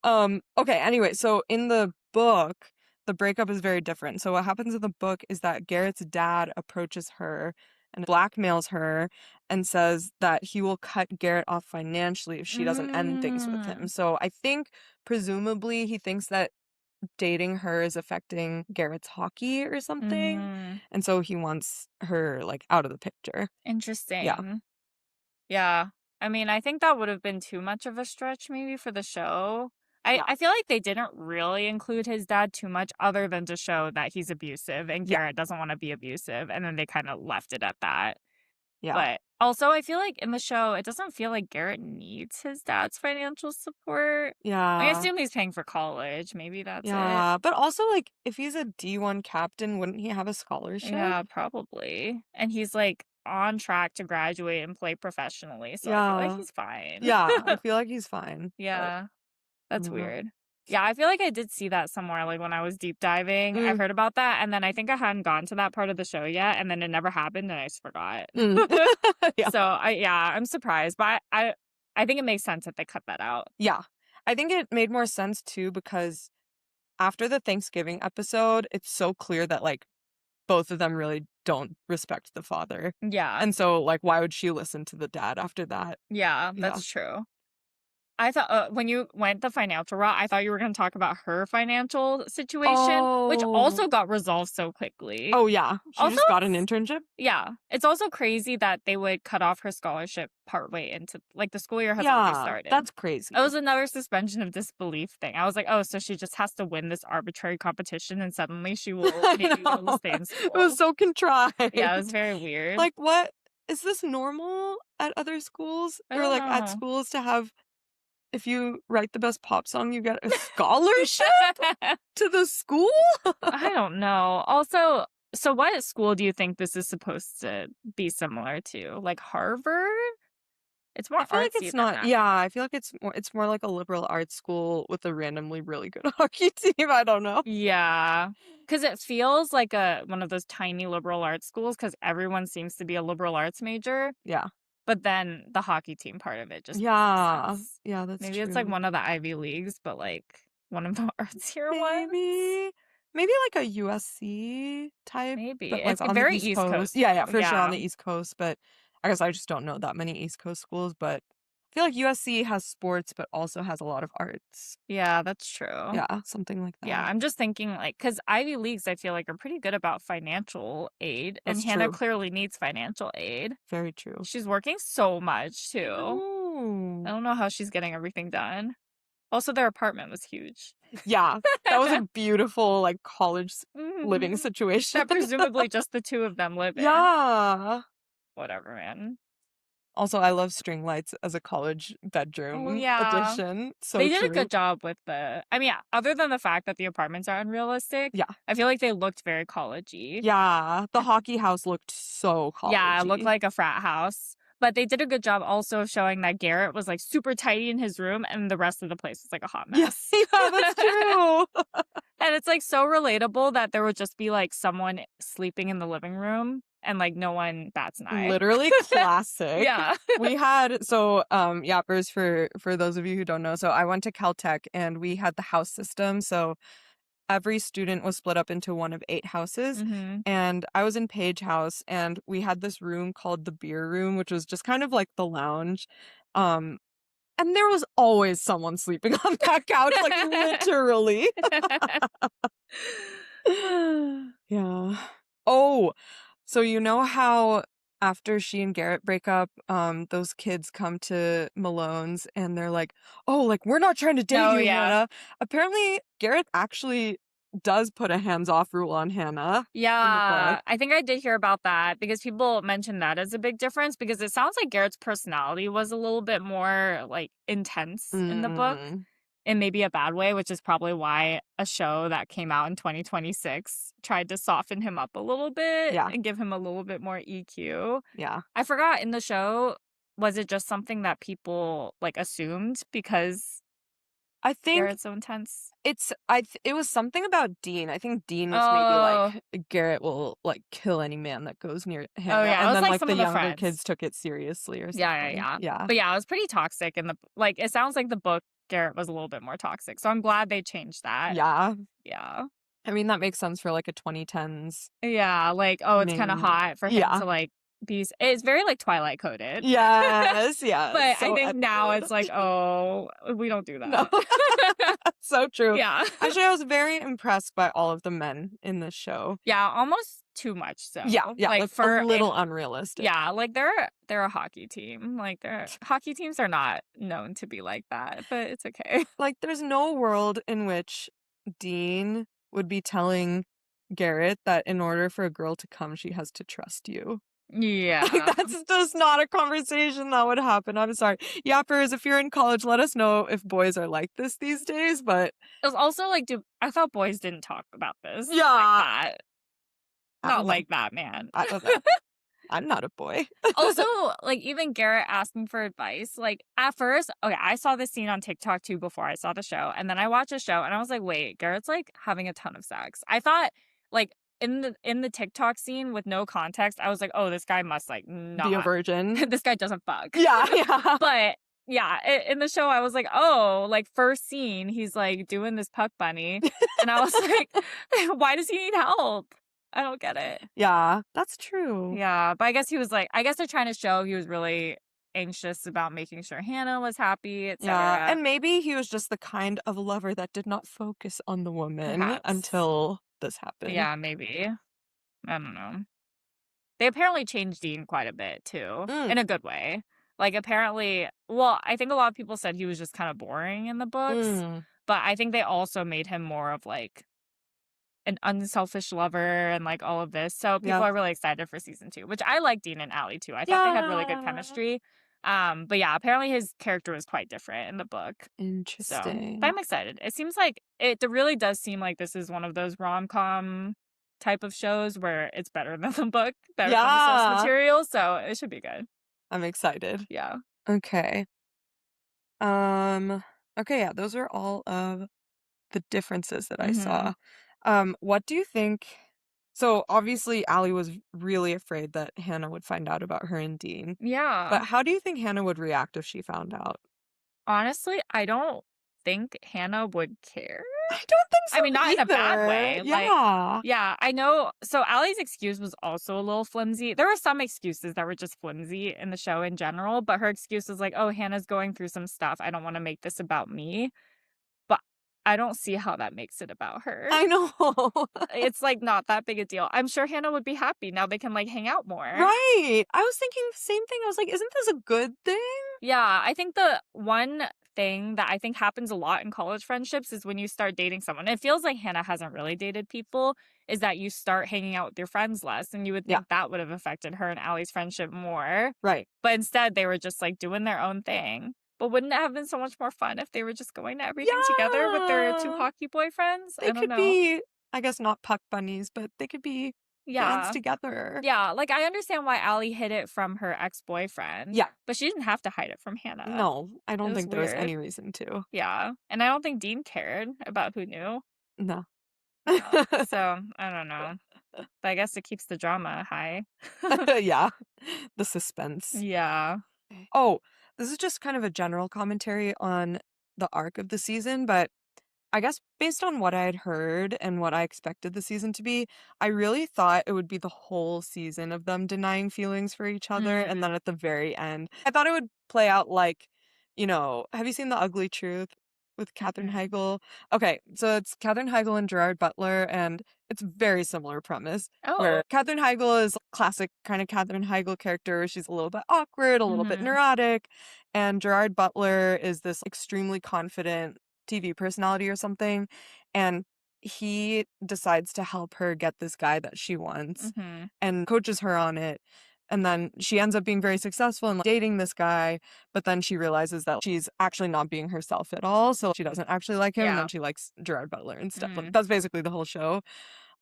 Okay, anyway, so in the book, the breakup is very different. So what happens in the book is that Garrett's dad approaches her and blackmails her and says that he will cut Garrett off financially if she doesn't end things with him. Mm. So I think presumably he thinks that dating her is affecting Garrett's hockey or something. Mm. And so he wants her like out of the picture. Yeah. Interesting. Yeah. I mean, I think that would have been too much of a stretch maybe for the show. Yeah. I feel like they didn't really include his dad too much other than to show that he's abusive and Yeah. Garrett doesn't want to be abusive. And then they kind of left it at that. Yeah. But also, I feel like in the show, it doesn't feel like Garrett needs his dad's financial support. I Yeah. assume he's paying for college. Maybe that's it. Yeah. But also, like, if he's a D1 captain, wouldn't he have a scholarship? Yeah, probably. And he's like on track to graduate and play professionally. So I feel like Yeah. he's fine. Yeah. I feel like he's fine. But Yeah. I That's don't know. weird. Yeah, I feel like I did see that somewhere, like when I was deep diving. I heard about that, and then I think I hadn't gotten to that part of the show yet, and then it never happened, and I just forgot. Yeah. So I'm surprised, but I think it makes sense that they cut that out. Yeah. I think it made more sense too because after the Thanksgiving episode, it's so clear that like both of them really don't respect the father. Yeah, And so like why would she listen to the dad after that? yeah, Yeah. that's true. I thought when you went the financial route, I thought you were going to talk about her financial situation, which Oh. also got resolved so quickly. Oh yeah. She Also, just got an internship? yeah, it's also crazy that they would cut off her scholarship partway into like the school year has already Yeah. started. That's crazy. It was another suspension of disbelief thing. I was like, oh, so she just has to win this arbitrary competition and suddenly she will I maybe be able to know. stay in school. It was so contrived. Yeah, it was very weird. Like what is this normal at other schools? I Or don't like at know. schools to have if you write the best pop song, you get a scholarship to the school? I don't know. Also, so what school do you think this is supposed to be similar to? Like Harvard? It's more I feel like artsy it's than not. that. Yeah, I feel like it's more like a liberal arts school with a randomly really good hockey team. I don't know. Yeah. Because it feels like one of those tiny liberal arts schools because everyone seems to be a liberal arts major. Yeah. But then the hockey team part of it just Yeah. makes sense. Yeah, that's Maybe true. it's like one of the Ivy Leagues, but like one of the artsier ones. Maybe like a USC type, Maybe. but like It's on very the East Coast. Yeah, for sure on Yeah. the East Coast. But I guess I just don't know that many East Coast schools. But I feel like USC has sports, but also has a lot of arts. Yeah, that's true. Yeah, something like that. Yeah, I'm just thinking like, because Ivy Leagues, I feel like are pretty good about financial aid. That's and Hannah true. clearly needs financial aid. Very true. She's working so much too. Ooh. I don't know how she's getting everything done. Also, their apartment was huge. Yeah, that was a beautiful like college living Mhm. situation. That presumably just the two of them live in. Yeah. Whatever, man. Also, I love string lights as a college bedroom Oh, yeah. addition. So They did a true. good job with other than the fact that the apartments are unrealistic. Yeah. I feel like they looked very college-y. Yeah, the hockey house looked so college-y. Yeah, it looked like a frat house. But they did a good job also of showing that Garrett was like super tidy in his room and the rest of the place was like a hot mess. Yes, yeah, that's true. And it's like so relatable that there would just be like someone sleeping in the living room and like no one bats an eye. Literally classic. Yeah. We had yappers for those of you who don't know. So I went to Caltech and we had the house system. So every student was split up into one of 8 houses. Mm-hmm. And I was in Page House and we had this room called the beer room, which was just kind of like the lounge. And there was always someone sleeping on that couch, like literally. Yeah. Oh, so you know how after she and Garrett break up, those kids come to Malone's and they're like, "Oh, like we're not trying to date Oh, you, yeah. Hannah." Apparently, Garrett actually does put a hands-off rule on Hannah. Yeah, I think I did hear about that because people mentioned that as a big difference because it sounds like Garrett's personality was a little bit more like intense in the book in maybe a bad way, which is probably why a show that came out in 2026 tried to soften him up a little bit and give him a little bit more EQ. Yeah. I forgot in the show, was it just something that people like assumed because I think Garrett's so intense? it was something about Dean. I think Dean was maybe like Garrett will like kill any man that goes near Hannah. Oh, yeah. And It was then like like some the of the younger friends. kids took it seriously or something. Yeah. But yeah, it was pretty toxic in the like it sounds like the book Garrett was a little bit more toxic. So I'm glad they changed that. Yeah. Yeah. I mean, that makes sense for like a 2010s. Yeah, like it's kind of hot for him to like be it's very like Twilight coded. Yes, yeah. But so I think now edited. it's like, oh, we don't do that. No. So true. Yeah. Actually, I was very impressed by all of the men in this show. Yeah, almost too much so. Yeah, like for a little unrealistic. Yeah, like they're a hockey team. Like hockey teams are not known to be like that, but it's okay. Like there's no world in which Dean would be telling Garrett that in order for a girl to come, she has to trust you. Yeah. Like, that's just not a conversation that would happen. I'm sorry. Yappers, if you're in college, let us know if boys are like this these days, but it was also like, I thought boys didn't talk about this. Yeah. Like that. Not know. like that, man. I don't know. I'm not a boy. Also, like, even Garrett asking for advice. Like, at first, okay, I saw this scene on TikTok, too, before I saw the show. And then I watched the show, and I was like, wait, Garrett's, like, having a ton of sex. I thought, like, in the TikTok scene with no context, I was like, oh, this guy must, like, not be a virgin. This guy doesn't fuck. Yeah. But, yeah, in the show, I was like, oh, like, first scene, he's, like, doing this puck bunny. And I was like, why does he need help? I don't get it. Yeah, that's true. Yeah, but I guess he was like, I guess they're trying to show he was really anxious about making sure Hannah was happy, etc. Yeah, and maybe he was just the kind of lover that did not focus on the woman until this happened. Yeah, maybe. I don't know. They apparently changed Dean quite a bit, too, in a good way. Like, apparently, well, I think a lot of people said he was just kind of boring in the books, but I think they also made him more of, like, an unselfish lover and like all of this. So people are really excited for season 2, which I like Dean and Allie too. I thought they had really good chemistry. But yeah, apparently his character was quite different in the book. Interesting. So, but I'm excited. It seems like it really does seem like this is one of those rom-com type of shows where it's better than the book, better than the source material. So it should be good. I'm excited. Yeah. Okay. Okay, yeah, those are all of the differences that I saw. What do you think? So obviously Allie was really afraid that Hannah would find out about her and Dean. Yeah. But how do you think Hannah would react if she found out? Honestly, I don't think Hannah would care. I don't think so. I mean, not either. in a bad way. Yeah. Yeah, I know. So Allie's excuse was also a little flimsy. There were some excuses that were just flimsy in the show in general, but her excuse was like, oh, Hannah's going through some stuff. I don't want to make this about me. But I don't see how that makes it about her. I know. It's like not that big a deal. I'm sure Hannah would be happy. Now they can like hang out more. Right. I was thinking the same thing. I was like, isn't this a good thing? Yeah, I think the one thing that I think happens a lot in college friendships is when you start dating someone. It feels like Hannah hasn't really dated people, is that you start hanging out with your friends less, and you would think that would have affected her and Allie's friendship more. Right. But instead, they were just like doing their own thing. But wouldn't it have been so much more fun if they were just going to everything together with their 2 hockey boyfriends? They could be, I guess not puck bunnies, but they could be bands Yeah. together. Yeah, like, I understand why Allie hid it from her ex-boyfriend, Yeah. but she didn't have to hide it from Hannah. No, I It don't was think there was weird. any reason to. Yeah, and I don't think Dean cared about who knew. No. Yeah, so, I don't know, but I guess it keeps the drama high. Yeah. The suspense. Yeah. Oh, this is just kind of a general commentary on the arc of the season, but I guess based on what I had heard and what I expected the season to be, I really thought it would be the whole season of them denying feelings for each other. And Mm. then at the very end, I thought it would play out like, have you seen The Ugly Truth with Katherine Mm. Heigl? Okay, so it's Katherine Heigl and Gerard Butler, and it's a very similar premise Oh. where Katherine Heigl is classic kind of Katherine Heigl character. She's a little bit awkward, a little bit Mhm. neurotic, and Gerard Butler is this extremely confident TV personality or something, and he decides to help her get this guy that she wants Mhm. and coaches her on it. And then she ends up being very successful in dating this guy, but then she realizes that she's actually not being herself at all. So she doesn't actually like him, and Yeah. then she likes Gerard Butler instead. Like, Mm. that's basically the whole show.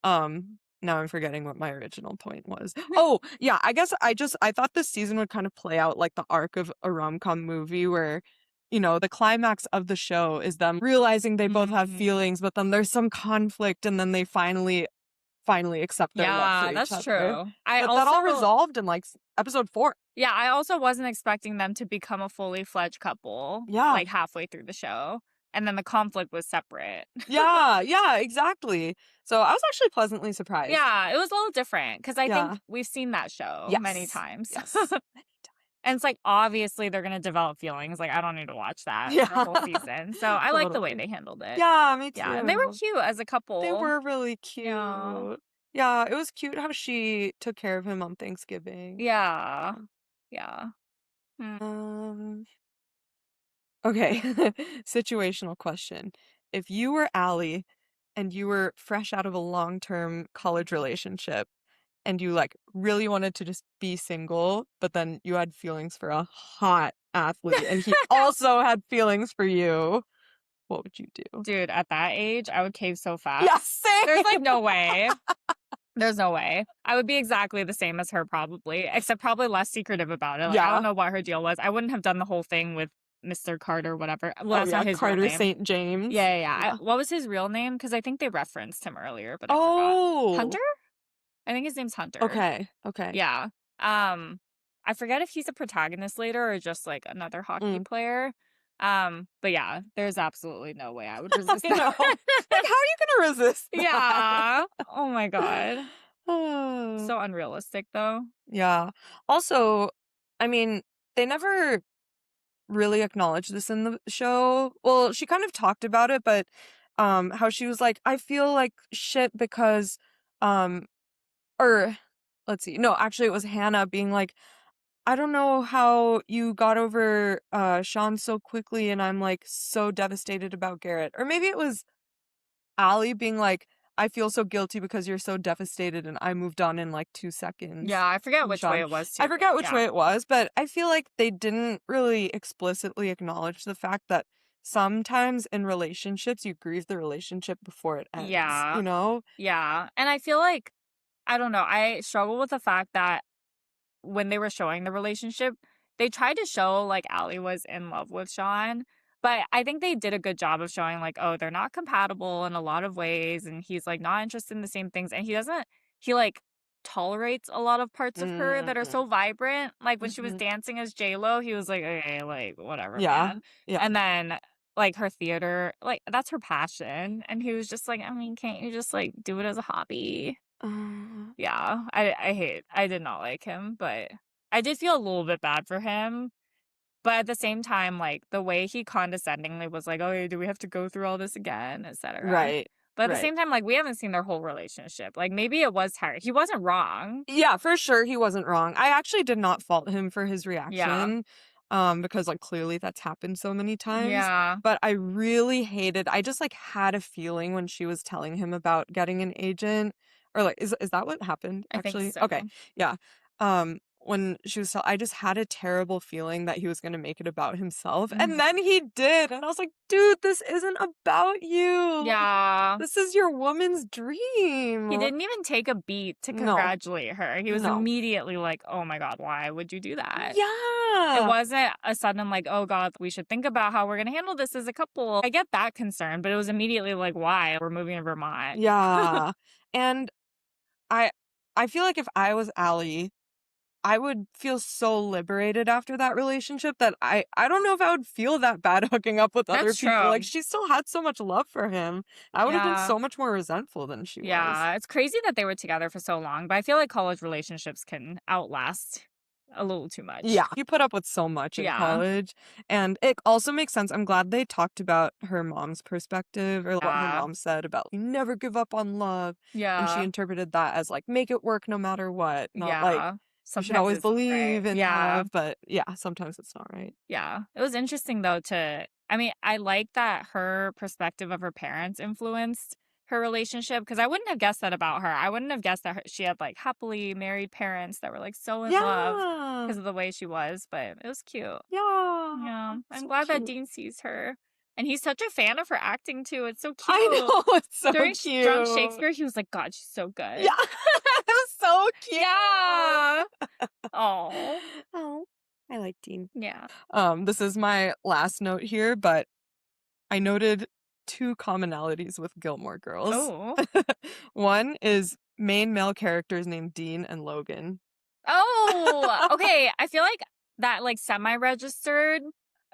Now I'm forgetting what my original point was. Oh, yeah, I guess I thought this season would kind of play out like the arc of a rom-com movie where, the climax of the show is them realizing they both have Mhm. feelings, but then there's some conflict and then they finally accept their love for Yeah, each that's other. true. I But that all also resolved in like episode 4. Yeah, I also wasn't expecting them to become a fully fledged couple, Yeah. like, halfway through the show, and then the conflict was separate. Yeah, yeah, exactly. So I was actually pleasantly surprised. Yeah, it was a little different because I think Yeah. we've seen that show many Yes. times. Yes. And it's like, obviously, they're gonna develop feelings, like, I don't need to watch that for a Yeah. whole season, so I like the way Totally. they handled it. Yeah, me Yeah, and they were too. cute as a They couple. were really Yeah. cute. Yeah, it was cute how she took care of him on Thanksgiving. Yeah. Yeah. Mm. Um, okay. Situational question. If you were Allie and you were fresh out of a long-term college relationship and you like really wanted to just be single, but then you had feelings for a hot athlete and he also had feelings for you, what would you do? Dude, at that age, I would cave so Yeah, fast. There's, like, same. no way. There's no way. I would be exactly the same as her probably, except probably less secretive about it. Like, I don't Yeah. know what her deal was. I wouldn't have done the whole thing with Mr. Carter, whatever. Well, Oh that's yeah, not his real Carter name. St. James. Yeah, yeah, yeah. Yeah. What was his real name? Because I think they referenced him earlier, but I forgot. Oh, Hunter? I think his name's Hunter. okay, okay. Yeah. I forget if he's a protagonist later or just like another hockey Mm. player. But yeah, there's absolutely no way I would resist I know. that. Like, how are you gonna resist that? Yeah. Oh my God. Oh, So unrealistic though. yeah. Also, I mean, they never really acknowledged this in the show. Well, she kind of talked about it, but how she was like, I feel like shit because um or let's see. No, actually it was Hannah being like, I don't know how you got over Sean so quickly and I'm like so devastated about Garrett. Or maybe it was Allie being like, I feel so guilty because you're so devastated and I moved on in like 2 seconds. Yeah, I forget And which way Sean, it was I too, but forget which yeah. way it was, but I feel like they didn't really explicitly acknowledge the fact that sometimes in relationships you grieve the relationship before it ends, Yeah. you know? Yeah. And I feel like, I don't know, I struggle with the fact that when they were showing the relationship, they tried to show like Allie was in love with Sean, but I think they did a good job of showing like, oh, they're not compatible in a lot of ways, and he's like not interested in the same things, and he like tolerates a lot of parts of her that are Mm-hmm. so vibrant. Like when she was Mm-hmm. dancing as J-Lo, he was like, okay, like whatever, Yeah. man. Yeah. And then like her theater, like that's her passion, and he was just like, I mean, can't you just like do it as a hobby? Uh, Yeah, I did not like him, but I did feel a little bit bad for him. But at the same time, like the way he condescendingly was like, "Oh, do we have to go through all this again?" etc. right. But at the Right. same time, like we haven't seen their whole relationship. Like maybe it was her. He wasn't wrong. Yeah, for sure he wasn't wrong. I actually did not fault him for his Yeah. reaction, because, like, clearly that's happened so many times, Yeah. but I just, like, had a feeling when she was telling him about getting an agent or, like is that what happened, I think actually? so. Okay, yeah, um, when she was I just had a terrible feeling that he was going to make it about himself. Mhm. And then he did. And I was like, dude, this isn't about you. Yeah. This is your woman's dream. He didn't even take a beat to No. congratulate her. He was No. immediately like, oh my God, why would you do that? It Yeah. wasn't a sudden like, oh God, we should think about how we're going to handle this as a couple. I get that concern, but it was immediately like, why? We're moving to Vermont. Yeah. And I feel like if I was Allie, I would feel so liberated after that relationship that I don't know if I would feel that bad hooking up with other That's people. true. Like, she still had so much love for him. I would have been Yeah. so much more resentful than she was. Yeah, it's crazy that they were together for so long, but I feel like college relationships can outlast a little too much. Yeah, he put up with so much in Yeah. college. And it also makes sense. I'm glad they talked about her mom's perspective, or what her Yeah. mom said about you never give up on love. And she Yeah. interpreted that as like, make it work no matter what. Not like, Yeah. you should Sometimes always it's not right. believe in Yeah. love. But yeah, sometimes it's not right. Yeah. It was interesting though I mean, I like that her perspective of her parents influenced her relationship because I wouldn't have guessed that about her. I wouldn't have guessed that she had like happily married parents that were like so in love Yeah. because of the way she was, but it was cute. Yeah. Yeah. I'm So glad that cute. Dean sees her. And he's such a fan of her acting too. It's so cute. I know, it's so During cute. Drunk Shakespeare, he was like, God, she's so good. Yeah. It was so cute. Yeah. Oh. Oh, I like Dean. Yeah. This is my last note here, but I noted 2 commonalities with Gilmore Girls. Oh. One is main male characters named Dean and Logan. Oh, okay. I feel like that like semi-registered,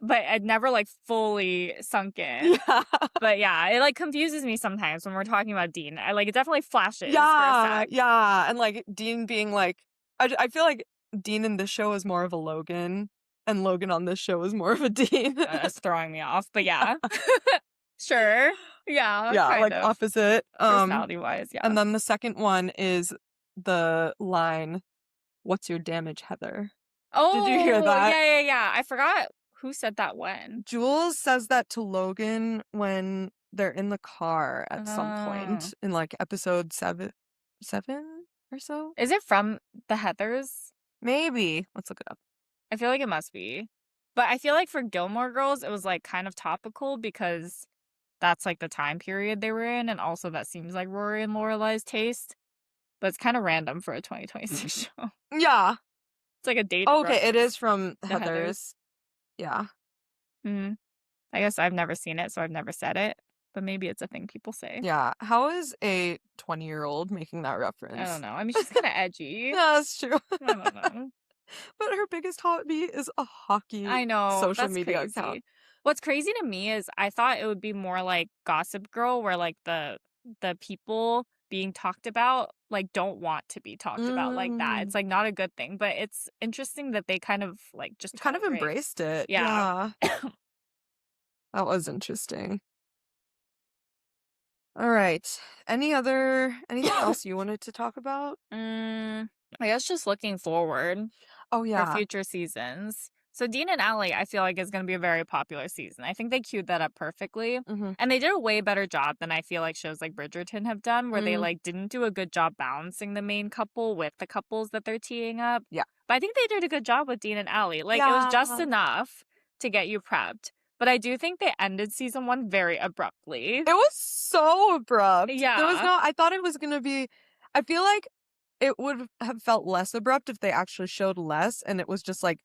but it never like fully sunk in. Yeah. But yeah, it like confuses me sometimes when we're talking about Dean. It definitely flashes for a Yeah, sec. yeah. And like Dean being like, I feel like Dean in this show is more of a Logan, and Logan on this show is more of a Dean. It's throwing me off, but yeah. Sure. Yeah, Yeah, kind like of. opposite. Personality-wise, yeah. And then the second one is the line, "What's your damage, Heather?" Oh, Did you hear that? Yeah. I forgot who said that when. Jules says that to Logan when they're in the car at some point in like episode 7 or so. Is it from the Heathers? Maybe. Let's look it up. I feel like it must be. But I feel like for Gilmore Girls, it was like kind of topical because that's like the time period they were in, and also that seems like Rory and Lorelai's taste. But it's kind of random for a 2026 show. Yeah. It's like a date. Okay, it is from The Heathers. Yeah. I guess I've never seen it, so I've never said it. But maybe it's a thing people say. Yeah. How is a 20-year-old making that reference? I don't know. I mean, she's kind of edgy. Yeah, that's true. I don't know. But her biggest hobby is a hockey I know. social That's media crazy. account. What's crazy to me is I thought it would be more like Gossip Girl, where like the people being talked about like don't want to be talked about like that. It's like not a good thing, but it's interesting that they kind of like just Kind of tolerate. embraced it. Yeah. That was interesting. All right. Anything else you wanted to talk about? I guess just looking forward Oh for yeah. future seasons. So Dean and Allie, I feel like is going to be a very popular season. I think they queued that up perfectly. Mhm. And they did a way better job than I feel like shows like Bridgerton have done, where they Mm. like didn't do a good job balancing the main couple with the couples that they're teeing up. Yeah. But I think they did a good job with Dean and Allie. Like it was just Yeah. enough to get you prepped. But I do think they ended season 1 very abruptly. It was so abrupt. There was Yeah. I thought it was gonna be. I feel like it would have felt less abrupt if they actually showed less, and it was just like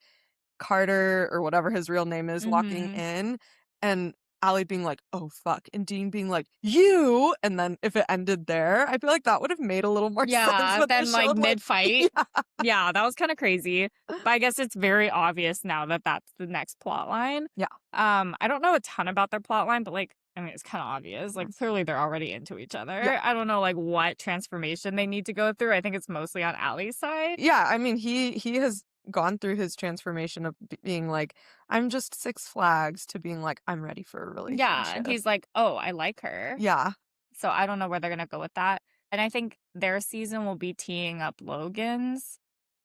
Carter or whatever his real name is walking Mhm. in, and Allie being like, "Oh fuck," and Dean being like, "You," and then if it ended there, I feel like that would have made a little more sense. Yeah, But they then like showed, mid-fight. yeah. Yeah, that was kind of crazy. But I guess it's very obvious now that that's the next plot line. Yeah. I don't know a ton about their plot line, but like, I mean, it's kind of obvious. Like, clearly they're already into each other. Yeah. I don't know like what transformation they need to go through. I think it's mostly on Allie's side. Yeah, I mean, he has gone through his transformation of being like, I'm just Six Flags, to being like, I'm ready for a relationship. Yeah, and he's like, oh, I like her. Yeah. So I don't know where they're gonna go with that. And I think their season will be teeing up Logan's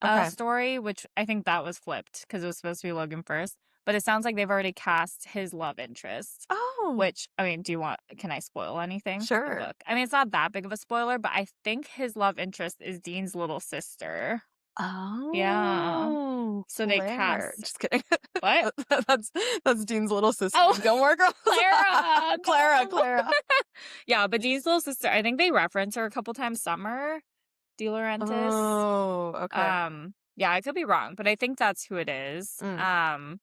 Okay. story, which I think that was flipped because it was supposed to be Logan first. But it sounds like they've already cast his love interest. Oh. Which, I mean, can I spoil anything? Sure. The book? I mean, it's not that big of a spoiler, but I think his love interest is Dean's little sister. Oh, So they Claire. cast Just kidding. what? That's Dean's little sister. Oh, Gilmore Girls. Clara. Clara, No. Clara. Yeah, but Dean's little sister, I think they reference her a couple times. Summer De Laurentiis. Oh, okay. Yeah, I could be wrong, but I think that's who it is. Mm.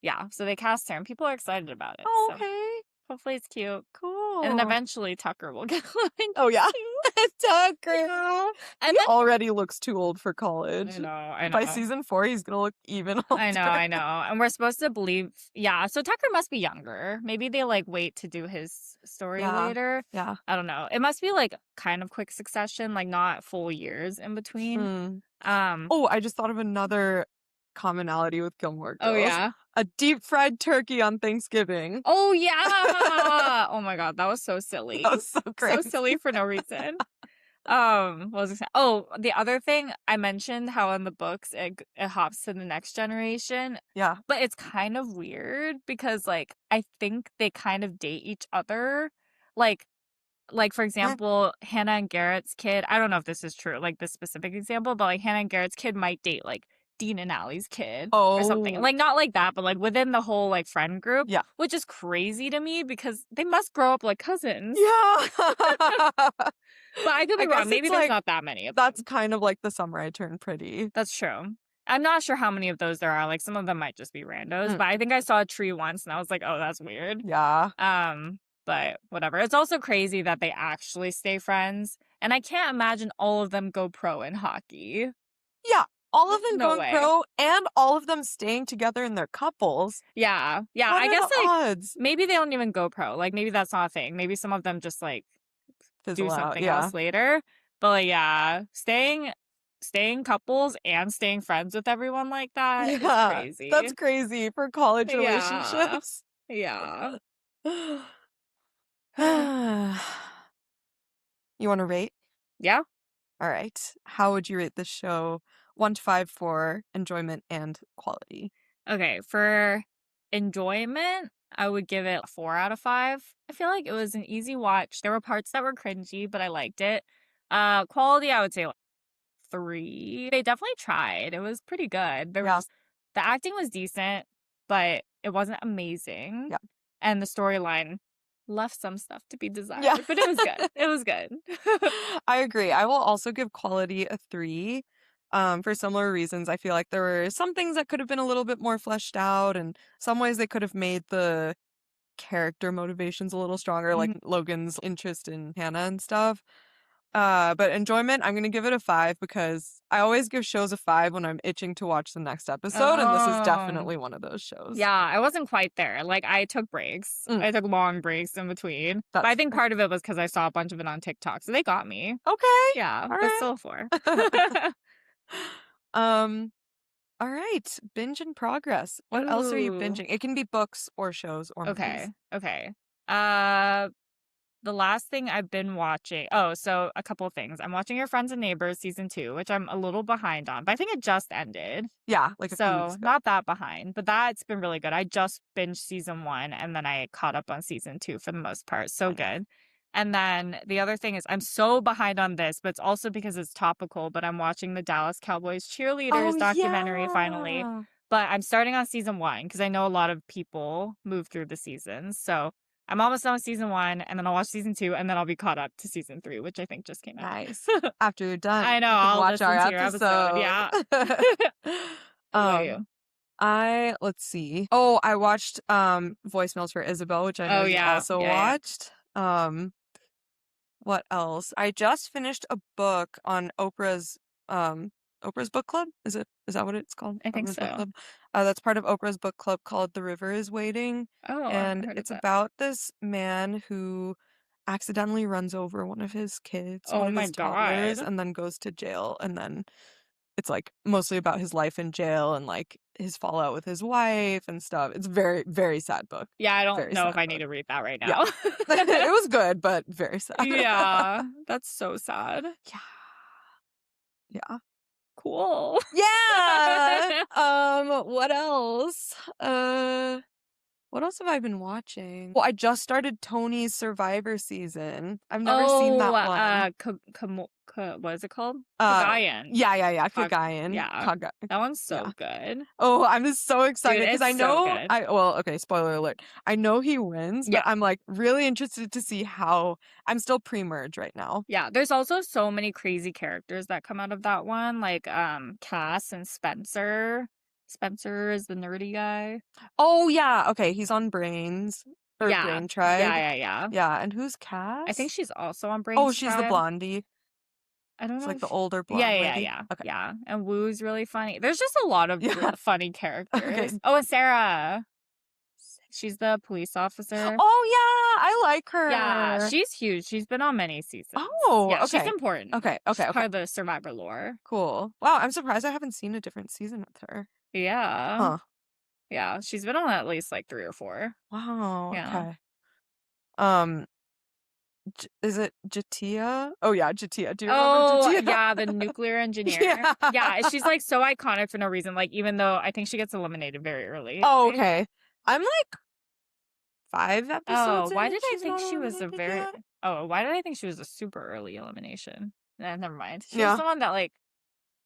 Yeah, so they cast her and people are excited about it. Oh, So okay. hopefully it's cute. And then Cool. eventually Tucker will get love Oh, interest yeah. too. Tucker. Yeah. He And then already looks too old for college. I By know. season 4, he's gonna look even older. I know. And we're supposed to believe, yeah. So Tucker must be younger. Maybe they like wait to do his story Yeah. later. Yeah. I don't know. It must be like kind of quick succession, like not full years in between. Mm. Um, Oh, I just thought of another commonality with Gilmore oh Girls. yeah. A deep fried turkey on Thanksgiving. Oh yeah. Oh my God, that was so silly. That was so So crazy. silly for no reason. What was I saying? Oh, the other thing I mentioned how in the books it hops to the next generation, Yeah. but it's kind of weird because like I think they kind of date each other. Like for example, Hannah and Garrett's kid, I don't know if this is true, like this specific example, but like Hannah and Garrett's kid might date like Dean and Allie's kid or something. Oh. Like not like that, but like within the whole like friend group. Yeah. Which is crazy to me because they must grow up like cousins. Yeah. But I could be I guess wrong. Maybe it's there's like, not that many of that's them. kind of like the summer I turned pretty. That's true. I'm not sure how many of those there are. Like some of them might just be randos, Mm. but I think I saw a tree once and I was like, "Oh, that's weird." Yeah. But whatever. It's also crazy that they actually stay friends, and I can't imagine all of them go pro in hockey. Yeah. All of them No going way. pro and all of them staying together in their couples. Yeah. Yeah, What I are guess the like odds? maybe they don't even go pro. Like maybe that's not a thing. Maybe some of them just like do Fizzle out. something Yeah. else later. But like yeah, staying couples and staying friends with everyone like that is Yeah. crazy. That's crazy for college Yeah. relationships. Yeah. You want to rate? Yeah. All right. How would you rate this show? 1 to 5 for enjoyment and quality. Okay, for enjoyment, I would give it a 4 out of 5. I feel like it was an easy watch. There were parts that were cringy, but I liked it. Quality, I would say like 3. They definitely tried. It was pretty good. There Yeah. was the acting was decent, but it wasn't amazing. Yeah. And the storyline left some stuff to be desired, Yeah. but it was good. It was good. I agree. I will also give quality a 3. For similar reasons. I feel like there were some things that could have been a little bit more fleshed out, and some ways they could have made the character motivations a little stronger, like Logan's interest in Hannah and stuff. But enjoyment, I'm gonna give it a 5 because I always give shows a 5 when I'm itching to watch the next episode, and this is Oh. definitely one of those shows. Yeah, I wasn't quite there. Like, I took breaks. I took long breaks in between. But I think part of it was because I saw a bunch of it on TikTok, so they got me. Okay. Yeah, All but right. still 4. All right. Binge in progress. What else are you Ooh. binging? It can be books or shows or movies. Okay. The last thing I've been watching. Oh, so a couple of things. I'm watching Your Friends and Neighbors season 2, which I'm a little behind on, but I think it just ended. Yeah, like a few weeks So ago. not that behind, but that's been really good. I just binged season 1 and then I caught up on season 2 for the most part. So good. And then the other thing is I'm so behind on this, but it's also because it's topical, but I'm watching the Dallas Cowboys cheerleaders documentary finally. Yeah. But I'm starting on season 1 because I know a lot of people move through the seasons. So I'm almost done with season 1 and then I'll watch season 2 and then I'll be caught up to season 3, which I think just came out. Nice. After you're done, I know, you can I'll watch listen our to your episode. Yeah. What about you? Let's see. Oh, I watched Voicemails for Isabel, which I know you also watched. What else? I just finished a book on Oprah's book club. Is that what it's called? I think Oprah's book so. club. That's part of Oprah's book club called The River is Waiting. Oh, I haven't And heard of it's that. about this man who accidentally runs over one of his kids, Oh one of my his toddlers, God. and then goes to jail. And then it's like mostly about his life in jail and like his fallout with his wife and stuff. It's very, very sad book. Yeah, I don't Very know sad if I book. need to read that right Yeah. now. It was good, but very sad. Yeah, that's so sad. Yeah. Cool. Yeah. What else? What else have I been watching? Well, I just started Tony's Survivor season. I've never seen that one. What is it called? Kagayan. Yeah. Kagayan. Yeah. That one's so good. Oh, I'm just so excited Dude, because I it's so know good. okay, spoiler alert. I know he wins, but I'm like really interested to see how. I'm still pre-merge right now. Yeah, there's also so many crazy characters that come out of that one, like Cass and Spencer. Spencer is the nerdy guy. Oh yeah, okay, he's on Brains or Yeah. Brain Tribe. Yeah. Yeah, and who's Cass? I think she's also on Brains Oh, she's the Tribe. blondie. I don't It's know. like the older blonde lady. Yeah. Okay. Yeah. And Woo's really funny. There's just a lot of funny characters. Okay. Oh, and Sarah. She's the police officer. Oh yeah, I like her. Yeah, she's huge. She's been on many seasons. Oh, yeah, okay. She's important. Okay. She's part of the Survivor lore. Cool. Wow, I'm surprised I haven't seen a different season with her. Yeah. Huh. Yeah, she's been on at least like 3 or 4. Wow. Yeah. Okay. Is it Jatia? Oh yeah, Jatia. Do you remember Jatia? Yeah, the nuclear engineer. Yeah, she's like so iconic for no reason. Like even though I think she gets eliminated very early. Oh, okay. I'm like 5 episodes. Oh, why did I think she was why did I think she was a super early elimination? Never mind. She was the one that like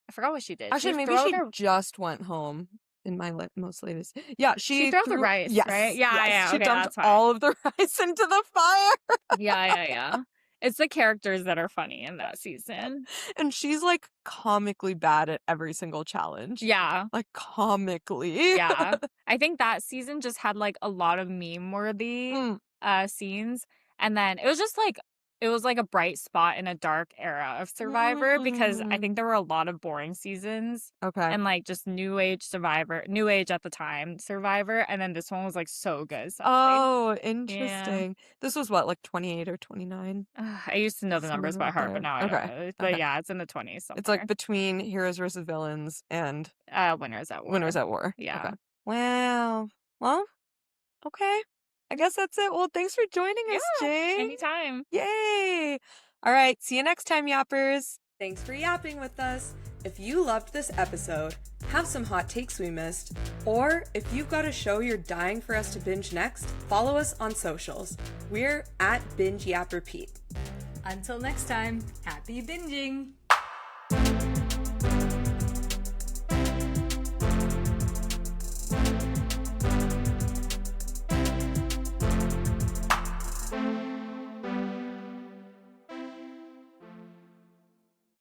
I forgot what she did. Actually, maybe she just went home in my most latest. Yeah, she threw the rice, right? Yeah. She okay, dumped all of the rice into the fire. Yeah. It's the characters that are funny in that season. And she's like comically bad at every single challenge. Yeah. Like comically. Yeah. I think that season just had like a lot of meme-worthy scenes. And then it was just like it was like a bright spot in a dark era of Survivor because I think there were a lot of boring seasons. Okay. And like just new age at the time Survivor, and then this one was like so good. Oh, interesting. Yeah. This was what, like 28 or 29? I used to know the numbers by heart, but now I don't know. But yeah, it's in the 20s somewhere. It's like between Heroes versus Villains and Winners at War. Winners at War. Yeah. Okay. Wow. Well, okay. I guess that's it. Well, thanks for joining us, Jing. Anytime. Yay. All right. See you next time, yappers. Thanks for yapping with us. If you loved this episode, have some hot takes we missed, or if you've got a show you're dying for us to binge next, follow us on socials. We're at Binge Yap Repeat. Until next time, happy binging!